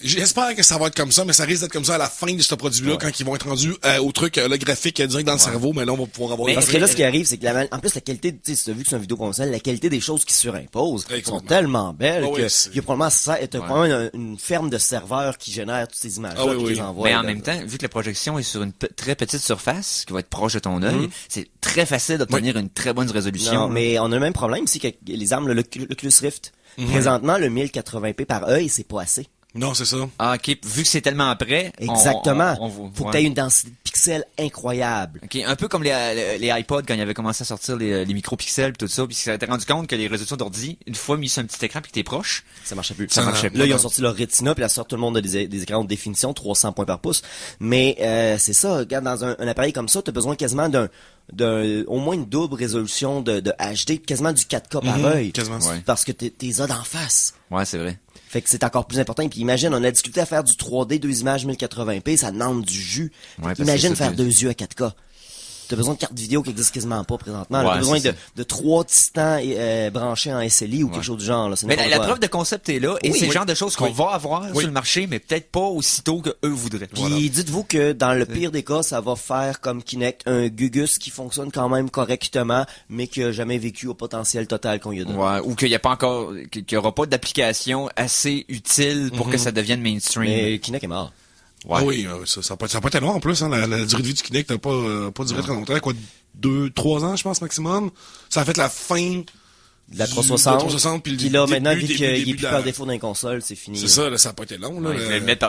j'espère que ça va être comme ça, mais ça risque d'être comme ça à la fin de ce produit-là, quand ils vont être rendus au truc, le graphique direct dans le cerveau, mais là, on va pouvoir avoir Parce que là, ce qui arrive, c'est que en plus, la qualité, tu sais, si tu as vu que c'est une vidéo professionnelle, la qualité des choses qui surimposent sont Complètement. tellement belles Ah oui, que c'est- il y a probablement ça, t'as probablement une ferme de serveurs qui génèrent toutes ces images-là, Ah oui, puis qui oui. les envoient. Mais en là. même temps, vu que la projection est sur une très petite surface, qui va être proche de ton œil, c'est très facile d'obtenir une très bonne résolution. Non, mais on a le même problème ici que les armes, le Oculus Rift. Présentement, le 1080p par œil, c'est pas assez. Non, c'est ça. Ah, ok, vu que c'est tellement près, Exactement. on Faut que ouais. tu aies une densité de pixels incroyable. Ok, un peu comme les iPods quand ils avaient commencé à sortir les micropixels et tout ça, puis ils s'étaient rendu compte que les résolutions d'ordi, une fois mis sur un petit écran puis que t'es proche, Ça marchait plus. ça marchait pas. Là, ils ont sorti leur Retina, puis là, tout le monde a des écrans de définition, 300 points par pouce. Mais c'est ça, regarde, dans un appareil comme ça, tu as besoin quasiment au moins une double résolution de HD, quasiment du 4K par œil. Quasiment. Ouais. Parce que t'es as d'en face. Ouais, c'est vrai. Fait que c'est encore plus important. Puis imagine, on a discuté à faire du 3D, 2 images 1080p, ça demande du jus. Ouais, parce Imagine que ça, faire 2 yeux à 4K. T'as besoin de cartes vidéo qui existent quasiment pas présentement. Ouais, T'as besoin c'est de 3 titans branchés en SLI ou quelque chose du genre. Là. C'est Mais n'importe la quoi. preuve de concept est là, et Oui. c'est le Oui. genre de choses qu'on va avoir sur le marché, mais peut-être pas aussitôt que eux voudraient. Puis dites-vous que dans le pire des cas, ça va faire comme Kinect un Gugus qui fonctionne quand même correctement, mais qui a jamais vécu au potentiel total qu'on lui a donné. Ouais, ou qu'il y a pas encore, qu'il y aura pas d'application assez utile pour que ça devienne mainstream. Mais Kinect est mort. Ouais. Ah oui, ça n'a pas été long en plus, hein, la durée de vie du Kinect n'a pas duré très longtemps, quoi, 2-3 ans, je pense, maximum. Ça a fait la fin de la 360. 360 puis là, maintenant, vu début qu'il est plus de la- par défaut d'un console, c'est fini. C'est ça, là, ça a pas été long, là. Ouais, je vais le mettre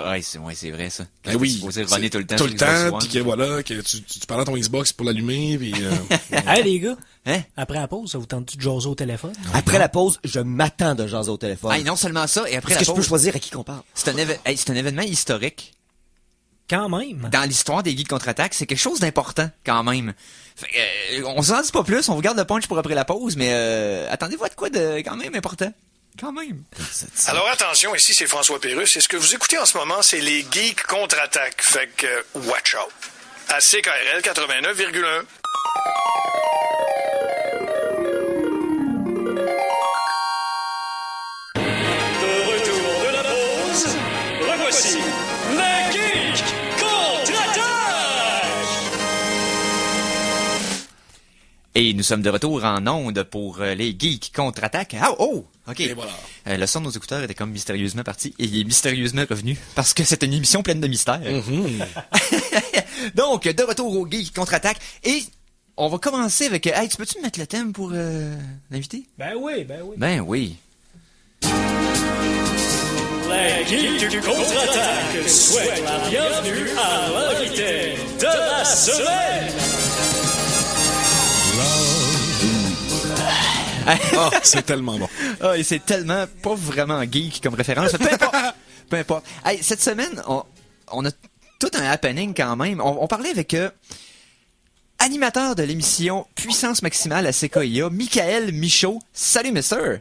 c'est vrai, ça. Quand Ben oui. t'es supposé runner tout le temps. Tout sur le Xbox temps, One. pis que voilà, que tu parles à ton Xbox pour l'allumer, pis Hey, les gars, Hein? après la pause, ça vous tente-tu de jaser au téléphone? Après la pause, je m'attends de jaser au téléphone. Ah, et non seulement ça, et après Est-ce la que je peux pause, choisir à qui qu'on parle? c'est un événement historique. Quand même. Dans l'histoire des Geeks contre-attaque, c'est quelque chose d'important, quand même. Fait que, on s'en dit pas plus, on vous garde le punch pour après la pause, mais attendez-vous à de quoi de quand même important. Quand même. Alors attention, ici c'est François Pérusse et ce que vous écoutez en ce moment, c'est les Geeks contre-attaque. Fait que, watch out. À CKRL 89,1. De retour de la pause, revoici les Geeks contre-attaque! Et nous sommes de retour en onde pour les Geeks contre-attaque. OK. et voilà. Le son de nos écouteurs était comme mystérieusement parti et il est mystérieusement revenu parce que c'est une émission pleine de mystères. Donc, de retour aux Geeks contre-attaque et on va commencer avec... Hey, tu peux-tu me mettre le thème pour l'invité? Ben oui, ben oui. Ben oui. Les Geeks du contre-attaque souhaitent la bienvenue à l'invité de la semaine! Ah, c'est tellement bon. Ah, et c'est tellement pas vraiment geek comme référence. Peu importe. Peu importe. Hey, cette semaine, on a tout un happening quand même. On parlait avec animateur de l'émission Puissance Maximale à Sequoia, Michael Michaud. Salut, monsieur.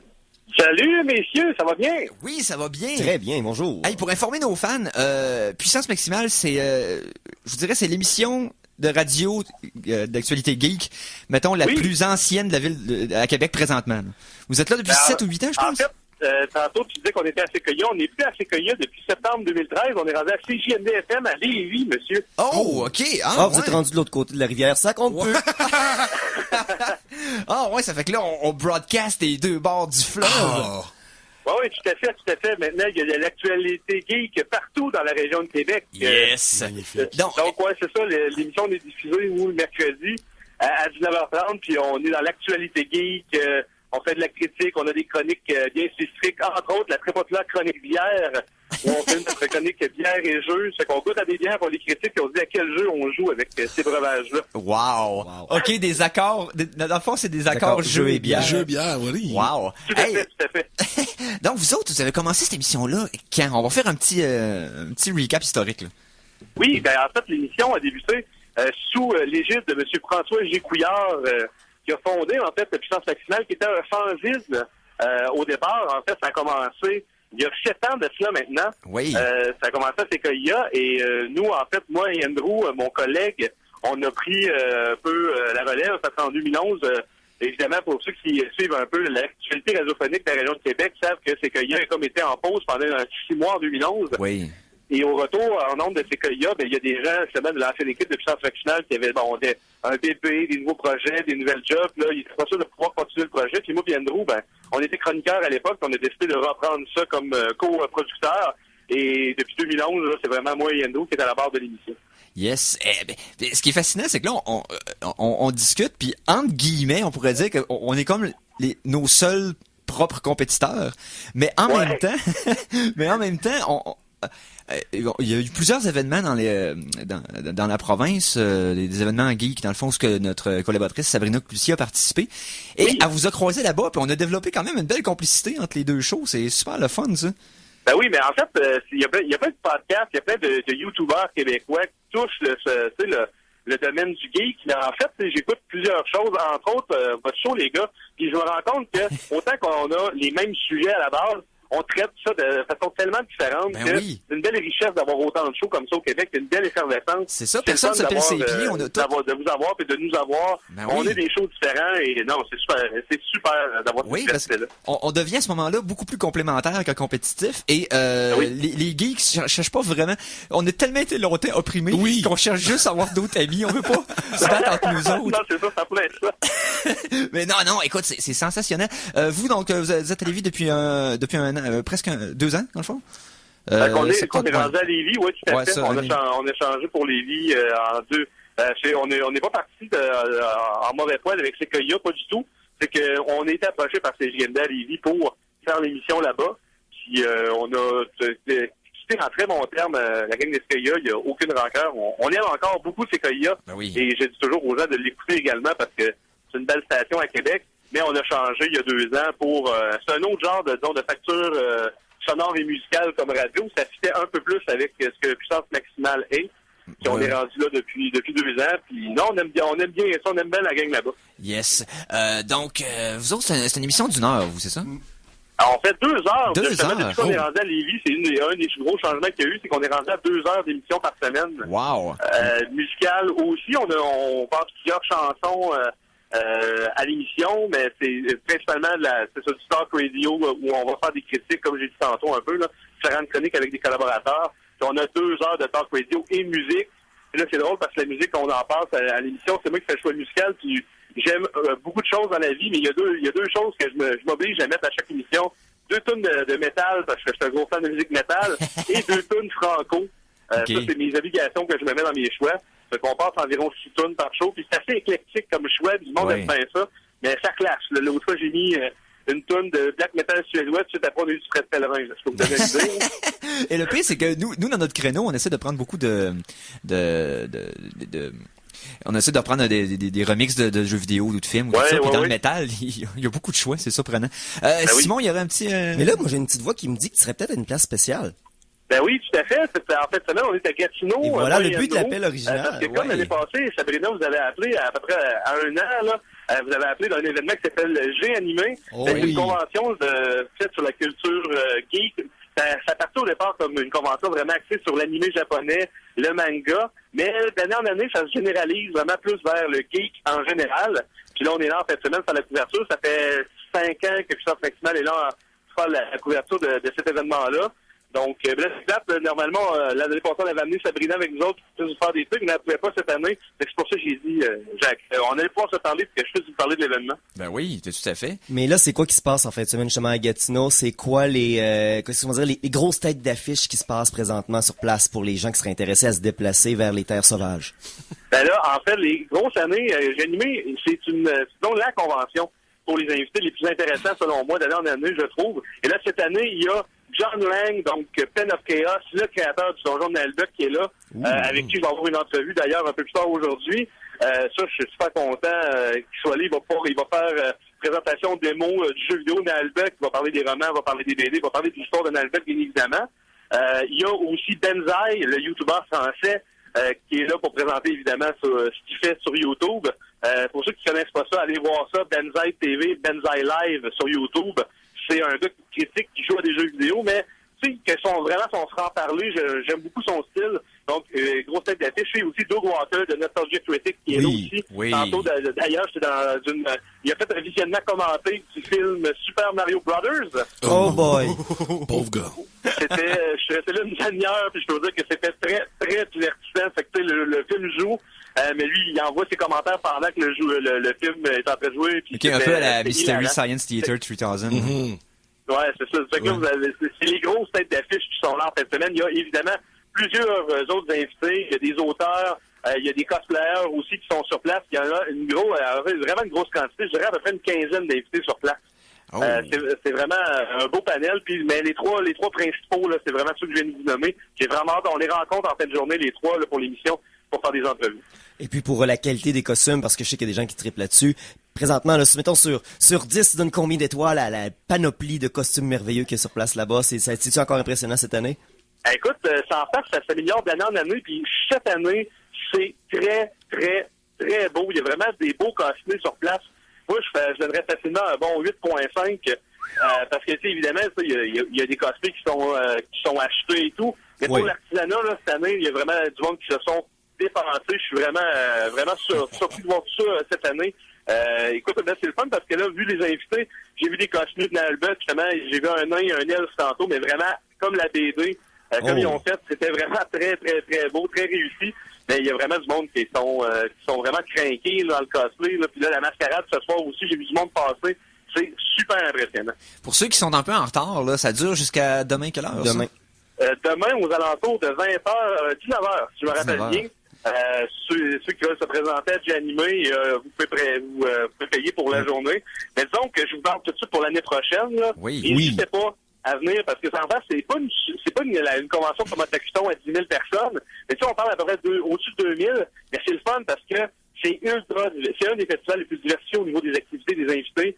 Salut, messieurs, ça va bien? Oui, ça va bien. Très bien, bonjour. Hey, pour informer nos fans, Puissance Maximale, c'est, je vous dirais, c'est l'émission de radio d'actualité geek, mettons, la Oui. plus ancienne de la ville à Québec présentement. Vous êtes là depuis 7 ou 8 ans, je pense? En fait, tantôt, tu disais qu'on était à Sequoia. On n'est plus à Sequoia depuis septembre 2013. On est rendu à CJMD-FM à Lévis, monsieur. Oh, OK. Ah, vous ouais. êtes rendu de l'autre côté de la rivière, ça compte peu. Ah ouais, ça fait que là, on broadcast les deux bords du fleuve. Ah. Oui, tout à fait, tout à fait. Maintenant, il y a de l'actualité geek partout dans la région de Québec. Yes. Donc, ouais, c'est ça. L'émission est diffusée, nous, le mercredi à 19h30. Puis, on est dans l'actualité geek. On fait de la critique. On a des chroniques bien spécifiques. Entre autres, la très populaire chronique bière. Où on fait notre chronique bière et jeux. C'est qu'on goûte à des bières, on les critique et on dit à quel jeu on joue avec ces breuvages-là. Wow. OK, des accords. Dans le fond, c'est des accords jeux et bière. Jeu bière, voilà. Wow. Tout à Hey, fait, tout à fait. donc, vous autres, vous avez commencé cette émission-là quand? On va faire un petit recap historique, là. Oui, ben en fait, l'émission a débuté sous l'égide de M. François Gécouillard, qui a fondé, en fait, la Puissance Maximale, qui était un fanzine au départ. En fait, ça a commencé il y a 7 ans de cela maintenant. Oui. Ça a commencé à Sequoia et nous, en fait, moi et Andrew, mon collègue, on a pris un peu la relève. Ça fait en 2011. Évidemment, pour ceux qui suivent un peu l'actualité radiophonique de la région de Québec, savent que Sequoia a comme été en pause pendant 6 mois en 2011. Oui. Et au retour, en nombre de Sequoia, ben, il y a des gens, justement, de l'ancienne équipe de Puissance Maximale qui avaient, un bébé, des nouveaux projets, des nouvelles jobs, là. Ils étaient pas sûrs de pouvoir continuer le projet. Puis moi et Andrew, ben, on était chroniqueurs à l'époque, on a décidé de reprendre ça comme co-producteur. Et depuis 2011, là, c'est vraiment moi et Andrew qui est à la barre de l'émission. Yes. Ce qui est fascinant, c'est que là, on discute, puis entre guillemets, on pourrait dire qu'on est comme nos seuls propres compétiteurs. Mais en même temps, il y a eu plusieurs événements dans la province, des événements geeks, dans le fond, ce que notre collaboratrice Sabrina Cloutier a participé. Et Oui. elle vous a croisé là-bas, puis on a développé quand même une belle complicité entre les deux shows. C'est super le fun, ça. Ben oui, mais en fait, il y a plein de podcasts, il y a plein de YouTubeurs québécois qui touchent le domaine du geek. Mais en fait, j'écoute plusieurs choses, entre autres votre show, les gars, puis je me rends compte que autant qu'on a les mêmes sujets à la base, on traite ça de façon tellement différente Ben que oui. c'est une belle richesse d'avoir autant de shows comme ça au Québec. C'est une belle effervescence. C'est ça, le personne fun se pèle ses d'avoir, pieds, on a tout. de vous avoir et de nous avoir. Ben On oui. est des shows différents et non, c'est super d'avoir Oui, cette parce diversité-là. qu'on devient à ce moment-là beaucoup plus complémentaire que compétitif. Et Oui. les geeks cherchent pas vraiment... On a tellement été longtemps opprimés Oui. qu'on cherche juste à avoir d'autres amis. On veut pas se battre entre nous autres. Non, c'est ça, ça pourrait être ça. Mais non, écoute, c'est sensationnel. Vous, donc, vous êtes à Lévis depuis un an, presque 2 ans, dans le fond? Fait qu'on est septembre, rendu à Lévis, oui, tout à Ouais, fait. ça, On Lévis. a changé pour Lévis en deux. On n'est pas parti en mauvais poil avec Sequoia, pas du tout. c'est qu'on a été approché par CJMD à Lévis pour faire l'émission là-bas. Puis on a quitté en très bon terme la gang des Sequoia. Il n'y a aucune rancœur. On aime encore beaucoup Sequoia. Ben oui. Et je dis toujours aux gens de l'écouter également parce que c'est une belle station à Québec. Mais on a changé il y a 2 ans pour... c'est un autre genre de facture sonore et musicale comme radio. Ça fitait un peu plus avec ce que Puissance Maximale est. Puis on est rendu là depuis 2 ans. Puis non, on aime bien ça, on aime bien la gang là-bas. Yes. Donc, vous autres, c'est une émission d'une heure, vous, c'est ça? Alors, on fait 2 heures. 2 Justement, heures? depuis qu'on est rendu à Lévis, c'est un des gros changements qu'il y a eu, c'est qu'on est rendu à 2 heures d'émission par semaine. Wow! Musicale aussi, on passe plusieurs chansons à l'émission, mais c'est principalement c'est ça, du talk radio où on va faire des critiques, comme j'ai dit tantôt un peu, là, différentes chroniques avec des collaborateurs. Puis on a 2 heures de talk radio et musique. Et là, c'est drôle parce que la musique, on en passe à l'émission, c'est moi qui fais le choix musical, puis j'aime beaucoup de choses dans la vie, mais il y a deux choses que je m'oblige à mettre à chaque émission. 2 tonnes de métal, parce que je suis un gros fan de musique métal, et 2 tonnes franco. Okay. Ça, c'est mes obligations que je me mets dans mes choix. Fait qu'on passe environ 6 tonnes par show, puis c'est assez éclectique comme choix, puis le monde aime bien ça, mais ça clash. L'autre fois, j'ai mis une tonne de black metal suédois, tout de suite après, on a eu du Fred Pellerin. Je peux vous donner une idée. Et le pire, c'est que nous, dans notre créneau, on essaie de prendre beaucoup on essaie de reprendre des remixes de jeux vidéo ou de films ou tout ça. Puis dans le métal, il y a beaucoup de choix, c'est surprenant. Simon, il y aurait un petit... Mais là, moi, j'ai une petite voix qui me dit que tu serais peut-être à une place spéciale. Ben oui, tout à fait. En fait, semaine, on est à Gatineau. Et voilà le but de l'appel original. Parce que comme l'année passée, Sabrina, vous avez appelé à peu près à 1 an, là, vous avez appelé dans un événement qui s'appelle G Animé. C'est une convention faite sur la culture geek. Ça partait au départ comme une convention vraiment axée sur l'animé japonais, le manga, mais d'année en année, ça se généralise vraiment plus vers le geek en général. Puis là, on est là en fin de semaine sur la couverture. Ça fait 5 ans que Puissance Maximale est là pour faire la couverture de cet événement-là. Donc, là, c'est plate. Normalement, l'année passée, on avait amené Sabrina avec nous autres pour nous faire des trucs, mais elle ne pouvait pas cette année. C'est pour ça que j'ai dit, Jacques, on allait pouvoir se parler pour que je puisse vous parler de l'événement. Ben oui, tout à fait. Mais là, c'est quoi qui se passe en fin de semaine justement à Gatineau? C'est quoi les grosses têtes d'affiches qui se passent présentement sur place pour les gens qui seraient intéressés à se déplacer vers les terres sauvages? Ben là, en fait, les grosses années, j'ai animé, c'est donc la convention pour les invités les plus intéressants selon moi d'année en année, je trouve. Et là, cette année, il y a John Lang, donc Pen of Chaos, le créateur du Donjon de Nalbuck qui est là, avec qui je vais avoir une entrevue d'ailleurs un peu plus tard aujourd'hui. Ça, je suis super content qu'il soit là. Il va faire présentation démo du jeu vidéo de Nalbuck, il va parler des romans, il va parler des BD, il va parler de l'histoire de Nalbuck, bien évidemment. Il y a aussi Benzaï, le youtubeur français, qui est là pour présenter évidemment ce qu'il fait sur YouTube. Pour ceux qui ne connaissent pas ça, allez voir ça, Benzaï TV, Benzaï Live sur YouTube. C'est un gars critique qui joue à des jeux vidéo, mais tu sais, que vraiment son franc-parler, j'aime beaucoup son style. Donc, grosse tête d'affiche. Et aussi Doug Water de Nostalgia Critic qui est là aussi. Oui. Tantôt, d'ailleurs, j'étais dans il a fait un visionnement commenté du film Super Mario Brothers. Oh boy! Pauvre gars. Je suis resté là une demi-heure, puis je peux vous dire que c'était très, très divertissant. Fait que, tu sais, le film joue, mais lui, il envoie ses commentaires pendant que le film est en train de jouer. Puis un peu à la Mystery Science Theater 3000. Ouais, c'est ça. Fait que là, c'est les grosses têtes d'affiche qui sont là en fin de semaine. Il y a évidemment plusieurs autres invités. Il y a des auteurs, il y a des cosplayers aussi qui sont sur place. Il y en a vraiment une grosse quantité. Je dirais à peu près une 15aine d'invités sur place. Oh. C'est vraiment un beau panel. Puis, mais les trois principaux, là, c'est vraiment ceux que je viens de vous nommer. J'ai vraiment hâte. On les rencontre en fin de journée, les trois, là, pour l'émission, pour faire des entrevues. Et puis pour la qualité des costumes, parce que je sais qu'il y a des gens qui triplent là-dessus. Présentement, là, mettons sur 10, tu donnes combien d'étoiles à la panoplie de costumes merveilleux qu'il y a sur place là-bas? C'est-tu encore impressionnant cette année? Écoute, ça s'améliore d'année en année, puis chaque année, c'est très, très, très beau. Il y a vraiment des beaux costumés sur place. Moi, je donnerais facilement un bon 8.5, parce que, tu sais, évidemment, il y a des costumés qui sont achetés et tout. Mais pour l'artisanat, là, cette année, il y a vraiment du monde qui se sont dépensés. Je suis vraiment surpris de voir tout ça cette année. Écoute, ben, c'est le fun parce que là, vu les invités, j'ai vu des costumés de Nalbuck, justement, j'ai vu un nain et un elfe tantôt, mais vraiment comme la BD, comme ils ont fait, c'était vraiment très, très, très beau, très réussi. Mais il y a vraiment du monde qui sont vraiment craqués là, dans le cosplay. Là. Puis là, la mascarade ce soir aussi, j'ai vu du monde passer. C'est super impressionnant. Pour ceux qui sont un peu en retard, là, ça dure jusqu'à demain, quelle heure? Demain. Demain, aux alentours de 20h, 19h, si je me rappelle bien. Ceux qui veulent se présenter à G-Animé, vous pouvez payer pour la journée. Mais disons que je vous parle tout de suite pour l'année prochaine. Là. Oui. N'hésitez pas à venir, parce que en fait, c'est pas une convention comme Otakuton à 10 000 personnes, mais si on parle à peu près au-dessus de 2 000, mais c'est le fun parce que c'est un des festivals les plus diversifiés au niveau des activités des invités.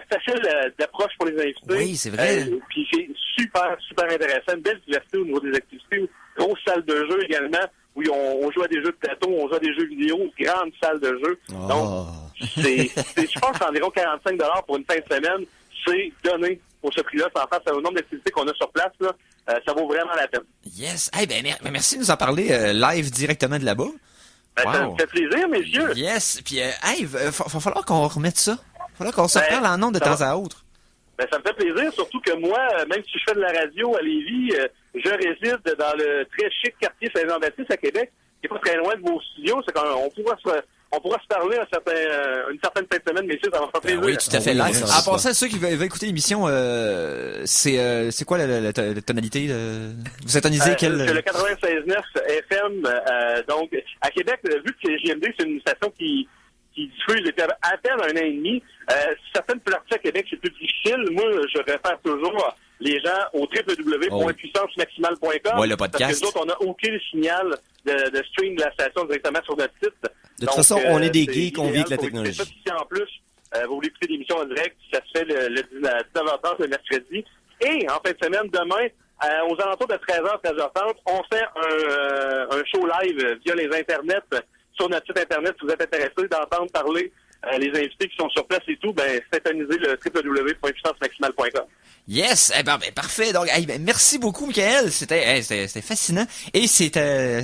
Facile d'approche pour les invités. Oui, c'est vrai. Puis c'est super, super intéressant. Une belle diversité au niveau des activités. Grosse salle de jeu également. Oui, on joue à des jeux de plateau, on joue à des jeux vidéo, grande salle de jeu. Oh. Donc, je pense environ 45 $ pour une fin de semaine. C'est donné pour ce prix-là. En face au nombre d'activités qu'on a sur place, là, ça vaut vraiment la peine. Yes. Hey, ben, merci de nous en parler live directement de là-bas. Ça me fait plaisir, messieurs. Yes. Puis, va falloir qu'on remette ça. Va falloir qu'on se reparle en nom de temps à autre. Ben, ça me fait plaisir, surtout que moi, même si je fais de la radio à Lévis, je réside dans le très chic quartier Saint-Jean-Baptiste à Québec, qui est pas très loin de vos studios. C'est qu'on pourra se parler une certaine fin de semaine, messieurs, ça va me faire plaisir. Oui, tout à fait. Oui, Live. ça. En passant, ceux qui veulent écouter l'émission, c'est quoi la tonalité? Vous syntonisez quel... C'est le 96.9 FM. Donc, à Québec, vu que JMD, c'est une station qui diffuse depuis à peine 1 an et demi, certaines parties à Québec, c'est plus difficile. Moi, je réfère toujours les gens au www.puissancemaximale.com. Ouais, le podcast. Parce que nous autres, on n'a aucun signal de stream de la station directement sur notre site. De toute façon, on est des geeks, on vit avec la technologie. Si en plus, vous voulez écouter l'émission en direct, ça se fait le 19h30 le mercredi. Et en fin de semaine, demain, aux alentours de 13h, 13h30, on fait un show live via les internets sur notre site internet. Si vous êtes intéressé d'entendre parler les invités qui sont sur place et tout, ben syntonisez le www.puissancemaximale.com. Yes, ben, parfait. Donc, merci beaucoup, Michael. C'était fascinant. Et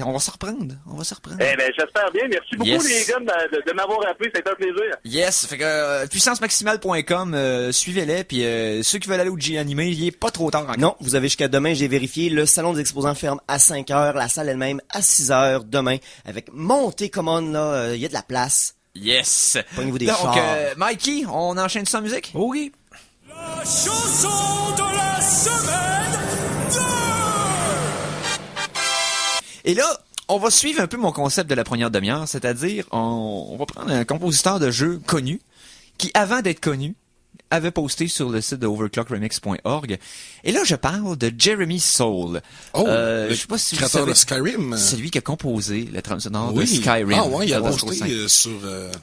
on va se reprendre. Eh ben, j'espère bien. Merci beaucoup, les gars, de m'avoir appelé. C'était un plaisir. Yes. Fait que, puissancemaximale.com, suivez-les. Puis, ceux qui veulent aller au G-Animé, il est pas trop tard encore. Non, vous avez jusqu'à demain, j'ai vérifié. Le salon des exposants ferme à 5h, la salle elle-même à 6h demain. Avec montée commande, là, il y a de la place. Yes. Pognez-vous des Donc, chars. Mikey, on enchaîne sans musique? Oui. La chanson de la semaine 2! Et là, on va suivre un peu mon concept de la première demi-heure, c'est-à-dire, on va prendre un compositeur de jeu connu, qui, avant d'être connu, avait posté sur le site de overclockremix.org. Et là, je parle de Jeremy Soule. Je sais pas si vous créateur savez, de Skyrim. c'est lui qui a composé la trame sonore de Skyrim. Ah ouais, il a Elder Scrolls posté 5. sur...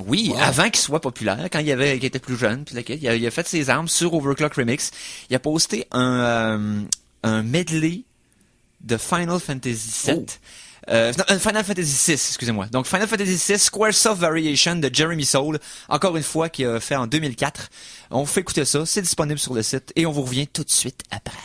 Oui, wow. avant qu'il soit populaire, quand il était plus jeune, puis il a fait ses armes sur Overclock Remix. Il a posté un medley de Final Fantasy VII. Final Fantasy VI, excusez-moi. Donc, Final Fantasy VI, Squaresoft Variation de Jeremy Soule, encore une fois, qui a fait en 2004. On vous fait écouter ça, c'est disponible sur le site, et on vous revient tout de suite après.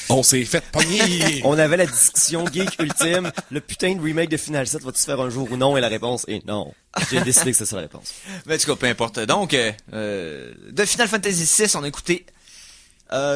On s'est fait pogner. On avait la discussion geek ultime. Le putain de remake de Final 7 va-tu se faire un jour ou non? Et la réponse est non. J'ai décidé que c'est ça la réponse. Mais en tout cas, peu importe. Donc, de Final Fantasy VI, on a écouté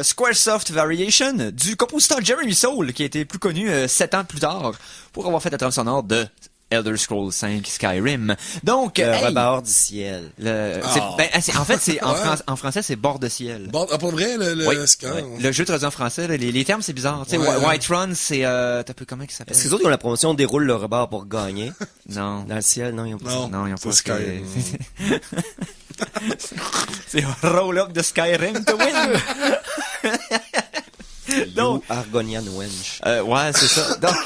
Squaresoft Variation du compositeur Jeremy Soule, qui a été plus connu 7 ans plus tard pour avoir fait la trame sonore de Elder Scrolls V Skyrim. Donc, Le rebord du ciel. en fait, c'est en français, c'est bord de ciel. Pour vrai, Oui. ouais. Le jeu traduit en français, là, les termes, c'est bizarre. Tu sais, Ouais. Whiterun, c'est, t'as peu comment il s'appelle? Est-ce que les autres, ils ont la promotion déroule le rebord pour gagner? Non. Dans le ciel, non, ils ont pas ça. Non, ils ont pas c'est Skyrim. C'est roll up de Skyrim to win. Donc, Argonian Wench. ouais, c'est ça. Donc,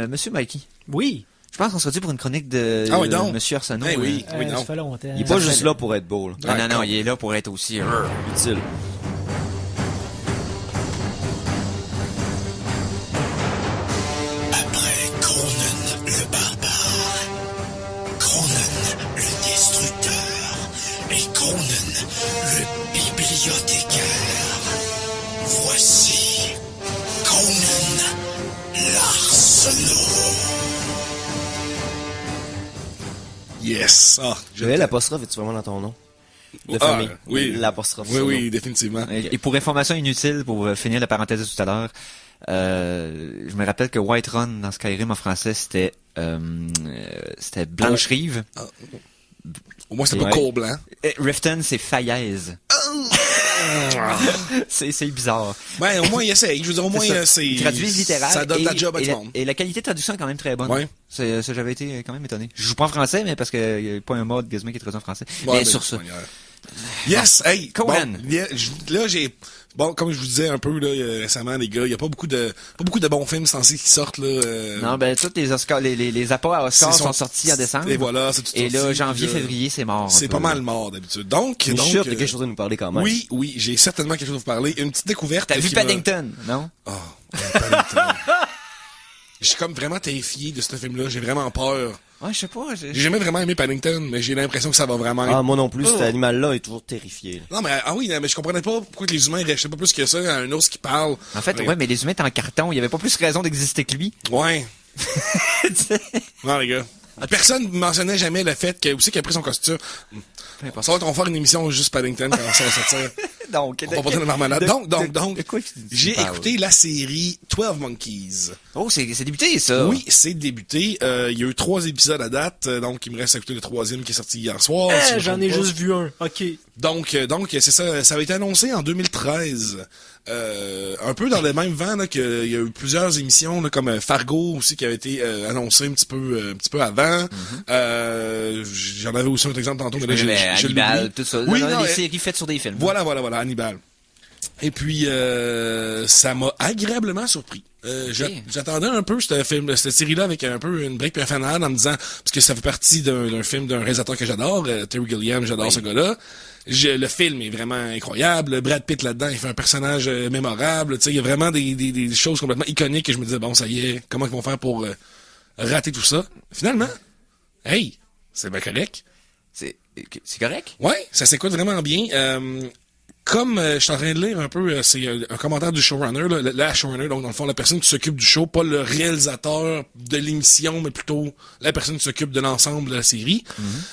Monsieur Mikey, Oui. je pense qu'on sera dû pour une chronique de Ah oui, donc. Monsieur Arsenault. Eh oui. hein. Oui, non. Ça fait longtemps. Il est pas juste là pour être beau, là. Non, il est là pour être aussi Utile. Après Cronen le barbare, Cronen le destructeur et Cronen le bibliothécaire. Voici Cronen l'Arsenault. Yes. Ah, Joël, l'apostrophe, es-tu vraiment dans ton nom? De Ah, famille. oui. L'apostrophe. Oui, oui, définitivement. Et pour information inutile, pour finir la parenthèse de tout à l'heure, je me rappelle que Whiterun dans Skyrim en français, c'était Blanche-Rive. Au moins, c'est Ouais. pas court blanc. Et Riften, c'est Faillaise. c'est bizarre. Ben, au moins, il essaye. Je veux dire, au moins, C'est ça. c'est... Ils traduisent littéral. Ça donne et, la job à et tout le monde. Et la qualité de traduction est quand même très bonne. Ouais. Ça, j'avais été quand même étonné. Je joue pas en français, mais parce qu'il n'y a pas un mode Gizmo qui est traduit en français. Ouais, mais sur ça. Yes, hey, Conan. bon, là j'ai comme je vous disais un peu là récemment les gars, il y a pas beaucoup de bons films censés qui sortent là. Non, ben tous les Oscars, les apports à Oscars sont sortis en décembre. Et voilà, c'est tout Et là, sorti, janvier, puis là, février, c'est mort. c'est pas mal mort d'habitude. Donc Je suis sûr que t'as euh, quelque chose à nous parler quand même. oui, j'ai certainement quelque chose à vous parler. Une petite découverte. T'as vu qui m'a- Paddington, non? Oh, Paddington. Je suis comme vraiment terrifié de ce film-là. J'ai vraiment peur. Ouais, je sais pas. J'ai jamais vraiment aimé Paddington, mais j'ai l'impression que ça va vraiment. Ah, moi non plus, cet animal-là est toujours terrifié. là. Non, mais oui, mais je comprenais pas pourquoi que les humains réagissaient pas plus que ça à un ours qui parle. En fait, ouais, mais les humains étaient en carton. Il y avait pas plus raison d'exister que lui. Ouais. Non, les gars. Personne mentionnait jamais le fait que aussi qu'il a pris son costume. Ça va être, on va faire une émission juste Paddington quand ça va sortir. Donc, On va porter la marmelade. Donc, de quoi tu j'ai parles? écouté la série 12 Monkeys. Oh, c'est débuté, ça. Oui, c'est débuté. Il y a eu 3 épisodes à date, donc il me reste à écouter le 3e qui est sorti hier soir. si je me J'en ai trompe pas. juste vu un. OK. Donc c'est ça. Ça avait été annoncé en 2013. Un peu dans le même vent là, qu'il y a eu plusieurs émissions là, comme Fargo aussi qui avait été annoncé un petit peu avant. J'en avais aussi un autre exemple tantôt, mais là je Hannibal, l'oublie. tout ça. Oui, Non, non, des séries faites sur des films. Voilà, Hannibal. Et puis ça m'a agréablement surpris. J'attendais un peu cette série-là avec un peu une brique puis un fanal en me disant parce que ça fait partie d'un film d'un réalisateur que j'adore, Terry Gilliam, j'adore ce gars-là. Le film est vraiment incroyable. Brad Pitt là-dedans, il fait un personnage mémorable. Tu sais, il y a vraiment des choses complètement iconiques que je me disais bon ça y est, comment ils vont faire pour rater tout ça. Finalement, hey, c'est bien correct. C'est correct? Ouais, ça s'écoute vraiment bien. Comme je suis en train de lire un peu, c'est un commentaire du showrunner, là, la showrunner, donc dans le fond la personne qui s'occupe du show, pas le réalisateur de l'émission, mais plutôt la personne qui s'occupe de l'ensemble de la série.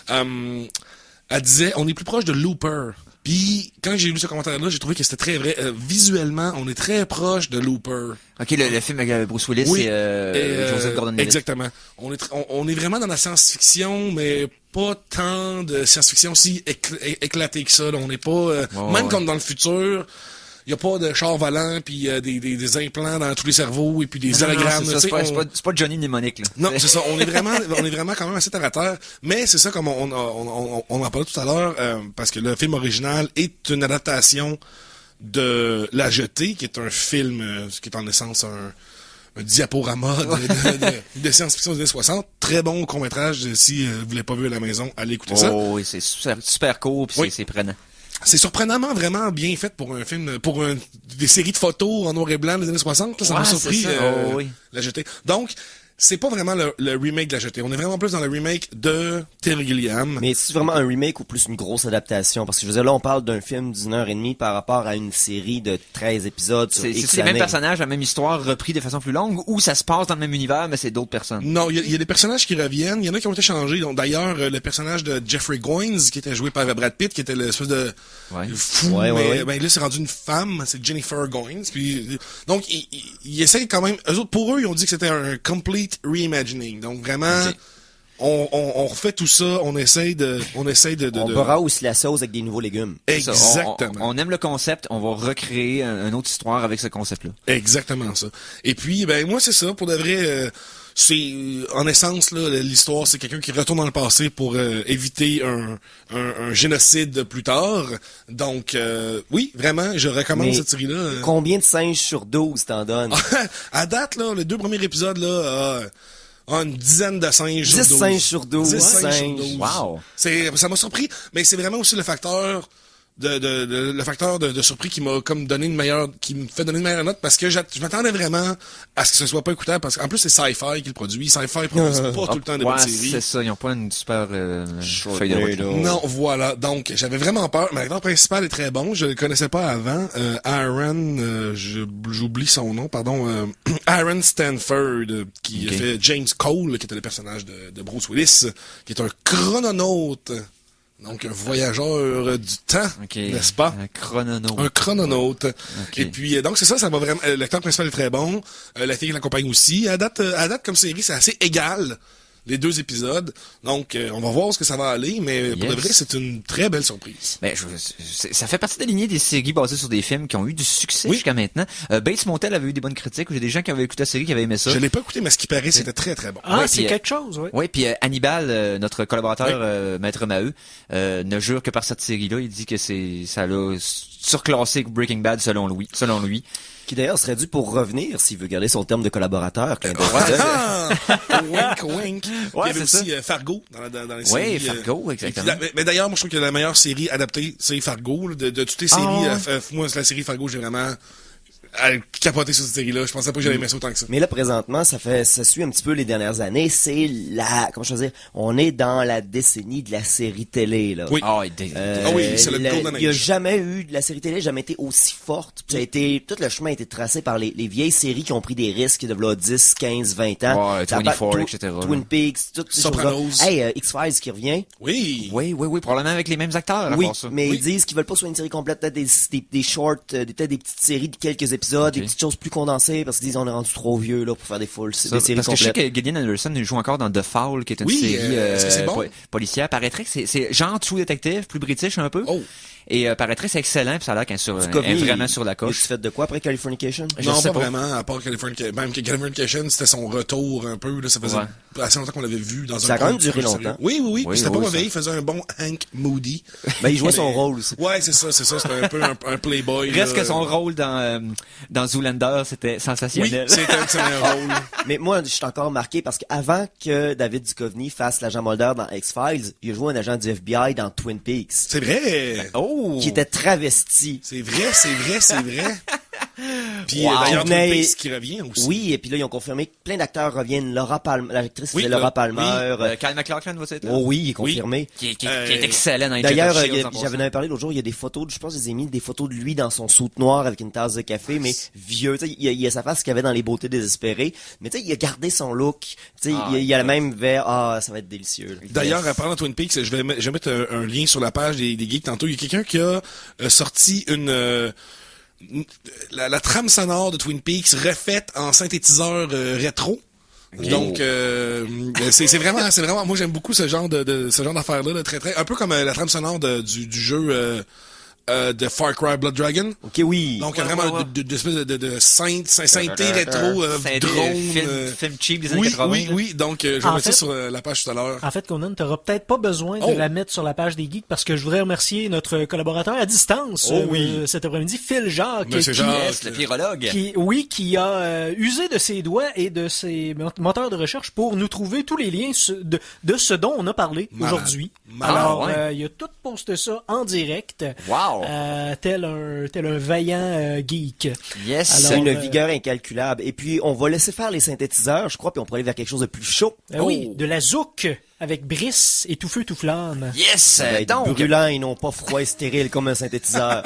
Elle disait, on est plus proche de Looper. Puis quand j'ai lu ce commentaire-là, j'ai trouvé que c'était très vrai. Visuellement, on est très proche de Looper. Ok, le film avec Bruce Willis, Oui. c'est Joseph Gordon-Levitt. Exactement. On est vraiment dans la science-fiction, mais pas tant de science-fiction si éclatée que ça. Là. On n'est pas... même comme dans le futur, il y a pas de char volant, puis des implants dans tous les cerveaux, et puis des hologrammes. C'est pas Johnny Mnemonic, là. Non, c'est ça. On est vraiment quand même assez terre à terre. Mais c'est ça, comme on en parlait tout à l'heure, parce que le film original est une adaptation de La Jetée, qui est un film, qui est en essence un diaporama de science-fiction des années 60. Très bon court-métrage. Si vous l'avez pas vu à la maison, allez écouter ça. Oh oui, c'est super court, puis Oui. c'est prenant. C'est surprenamment vraiment bien fait pour un film, des séries de photos en noir et blanc des années 60. Là, ça m'a Ouais, surpris, c'est ça. Oh, oui. La Jetée. Donc, c'est pas vraiment le remake de La Jetée. On est vraiment plus dans le remake de Terry Gilliam. Mais c'est vraiment un remake ou plus une grosse adaptation? Parce que je veux dire, là, on parle d'un film d'1h30 par rapport à une série de 13 épisodes sur C'est X les mêmes années. personnages, la même histoire, repris de façon plus longue, ou ça se passe dans le même univers, mais c'est d'autres personnes. Non, il y a des personnages qui reviennent. Il y en a qui ont été changés. Donc, d'ailleurs, le personnage de Jeffrey Goins, qui était joué par Brad Pitt, qui était l'espèce de Ouais. fou, Ouais, mais ouais. ben, là, c'est rendu une femme. C'est Jennifer Goins. Puis, donc, ils essayent quand même... Eux autres, pour eux, ils ont dit que c'était un complete reimagining. Donc, vraiment... Ok. On refait tout ça, on essaye de On brasse la sauce avec des nouveaux légumes. C'est ça. Exactement. On aime le concept, on va recréer une autre histoire avec ce concept-là. Exactement ça. Et puis, ben moi, c'est ça. Pour de vrai, c'est en essence là, l'histoire, c'est quelqu'un qui retourne dans le passé pour éviter un génocide plus tard. Donc, oui, vraiment, je recommande Mais cette série-là. Combien de singes sur 12 t'en donnes? À date, là, les 2 premiers épisodes, là, une dizaine de singes 10 sur 12. singes sur 12. 10 singes sur singes. 12. Wow. Ça m'a surpris, mais c'est vraiment aussi le facteur le facteur de surpris qui m'a comme donné qui me fait donner une meilleure note parce que je m'attendais vraiment à ce que ce soit pas écoutable parce qu'en plus c'est Sci-Fi qui le produit. Sci-Fi produit pas tout le temps des bonnes séries. C'est ça, ils ont pas une super feuille de route. Non, voilà. Donc, j'avais vraiment peur. Mais l'acteur principal est très bon. Je le connaissais pas avant. Aaron, j'oublie son nom, pardon. Aaron Stanford, qui a fait James Cole, qui était le personnage de Bruce Willis, qui est un chrononaute. Donc, un voyageur du temps, n'est-ce pas? Un chrononaute. Un chrononaute. Okay. Et puis, donc, c'est ça va vraiment... L'acteur principal est très bon. La fille qui l'accompagne aussi. À date, comme série, c'est assez égal, les 2 épisodes. Donc, on va voir ce que ça va aller, mais pour de vrai, c'est une très belle surprise. Ben, ça fait partie de la lignée des séries basées sur des films qui ont eu du succès jusqu'à maintenant. Bates Motel avait eu des bonnes critiques. J'ai des gens qui avaient écouté la série qui avaient aimé ça. Je l'ai pas écouté, mais ce qui paraît, c'était très, très bon. Ah, Ouais, c'est puis, quelque chose, oui. Oui, puis Hannibal, notre collaborateur, Maître Maheu, ne jure que par cette série-là. Il dit que ça l'a surclassé Breaking Bad selon lui. Qui d'ailleurs serait dû pour revenir s'il veut garder son terme de collaborateur. Wink, wink. Ouais, il y avait c'est aussi Fargo dans les séries. Oui, Fargo, exactement. Mais d'ailleurs, moi, je trouve que la meilleure série adaptée, c'est Fargo. Là, de toutes les séries, moi, la série Fargo, j'ai vraiment capoté sur cette série-là. Je pensais pas que j'allais aimer ça autant que ça. Mais là, présentement, ça suit un petit peu les dernières années. C'est comment je veux dire, on est dans la décennie de la série télé, là. Oui. Ah, oui, c'est le Golden Il y a Age. jamais eu, de la série télé jamais été aussi forte. Puis ça a été, tout le chemin a été tracé par les vieilles séries qui ont pris des risques de là, 10, 15, 20 ans. Ouais, Ça 24, part- etc. Twin Peaks, toutes ces Sopranos. choses-là. Hey, X-Files qui revient. Oui. Oui, probablement avec les mêmes acteurs, à Oui, part ça. mais ils disent qu'ils veulent pas soit une série complète, peut-être des shorts, peut-être des petites séries de quelques épisodes, des petites choses plus condensées, parce qu'ils disent on est rendu trop vieux là pour faire des Ça, séries parce que je sais complètes. que Gillian Anderson joue encore dans The Foul, qui est une Oui, série est-ce que c'est bon? policière. Paraîtrait que c'est genre True Detective, plus british un peu. Oh. Et paraîtrait que c'est excellent, puis ça a l'air qu'elle est Duchovny, vraiment sur la Tu coche. fais de quoi après Californication? Je Non, sais pas pas. vraiment, à part Californication. Même que Californication, c'était son retour un peu. Là, ça faisait assez longtemps qu'on l'avait vu dans Ça a un quand même rôle duré plus longtemps. sérieux. Oui. Oui, C'était pas oui, mauvais. ça. Il faisait un bon Hank Moody. Ben, il jouait son rôle aussi. Ouais, c'est ça. C'était un peu un playboy. Reste là. que son rôle dans Zoolander, c'était Oui, sensationnel. c'était un excellent rôle. Mais moi, je suis encore marqué parce qu'avant que David Duchovny fasse l'agent Mulder dans X-Files, il a joué un agent du FBI dans Twin Peaks, C'est vrai. Oh! qui était travesti. C'est vrai. Puis Wow. d'ailleurs, Mais- Twin Peaks qui revient aussi. Oui, et puis là, ils ont confirmé que plein d'acteurs reviennent. Laura Palmer, l'actrice Oui, c'est Laura là, Palmer. Kyle MacLachlan va être là. Oh oui, il est confirmé. Qui est excellent dans les D'ailleurs, Jet of Shield, en j'avais passant. parlé l'autre jour, il y a des photos, je pense que je les ai mis, des photos de lui dans son soute noir avec une tasse de café, mais vieux. Tu sais, il y a sa face qu'il y avait dans Les Beautés désespérées, mais tu sais, il a gardé son look. Tu sais, il y a le même verre. Ah, ça va être délicieux. là. D'ailleurs, en parlant de Twin Peaks, je vais mettre un lien sur la page des geeks tantôt. Il y a quelqu'un qui a sorti la trame sonore de Twin Peaks refaite en synthétiseur rétro. Donc c'est vraiment moi j'aime beaucoup ce genre d'affaires là, très très un peu comme la trame sonore du jeu de Far Cry Blood Dragon. Ok, oui. Donc vraiment de espèce de synthé rétro drone. Film cheap des années 80. Oui. Donc je vais En mettre ça fait- sur la page tout à l'heure. En fait, Conan, t'auras peut-être pas besoin de Oh. la mettre sur la page des geeks parce que je voudrais remercier notre collaborateur à distance Oh oui. cet après-midi, Phil Jacques, Monsieur qui, Jacques. Yes, le virologue. qui a usé de ses doigts et de ses moteurs de recherche pour nous trouver tous les liens de ce dont on a parlé Malade. aujourd'hui. Malade. Alors, ouais. il a tout posté ça en direct, Wow. tel un vaillant geek. Yes. C'est Alors, une vigueur incalculable. Et puis, on va laisser faire les synthétiseurs, je crois, puis on pourrait aller vers quelque chose de plus chaud. Oui, de la zouk. avec Brice et tout feu tout flamme. Yes! Ça va être Donc, brûlant et non pas froid et stérile comme un synthétiseur.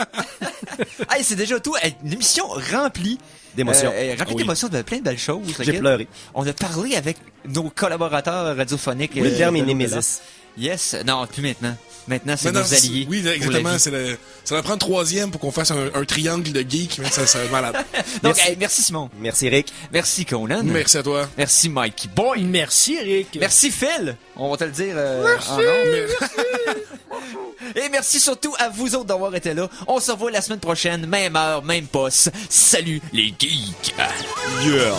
hey, c'est déjà tout. Une émission remplie. D'émotions. Remplie d'émotions, de plein de belles choses. J'ai pleuré. On a parlé avec nos collaborateurs radiophoniques. Le terme est de l'au-delà. Némésis. Yes. Non, plus maintenant. Maintenant, c'est Maintenant, nos alliés. Oui, pour la exactement. vie. Ça va prendre 3e pour qu'on fasse un triangle de geeks, mais ça va être malade. Donc, merci Simon. Merci Rick. Merci Conan. Merci à toi. Merci Mikey Boy. Merci, Eric. Merci Phil. On va te le dire en Et merci surtout à vous autres d'avoir été là. On se revoit la semaine prochaine, même heure, même poste. Salut les geeks. Yeah.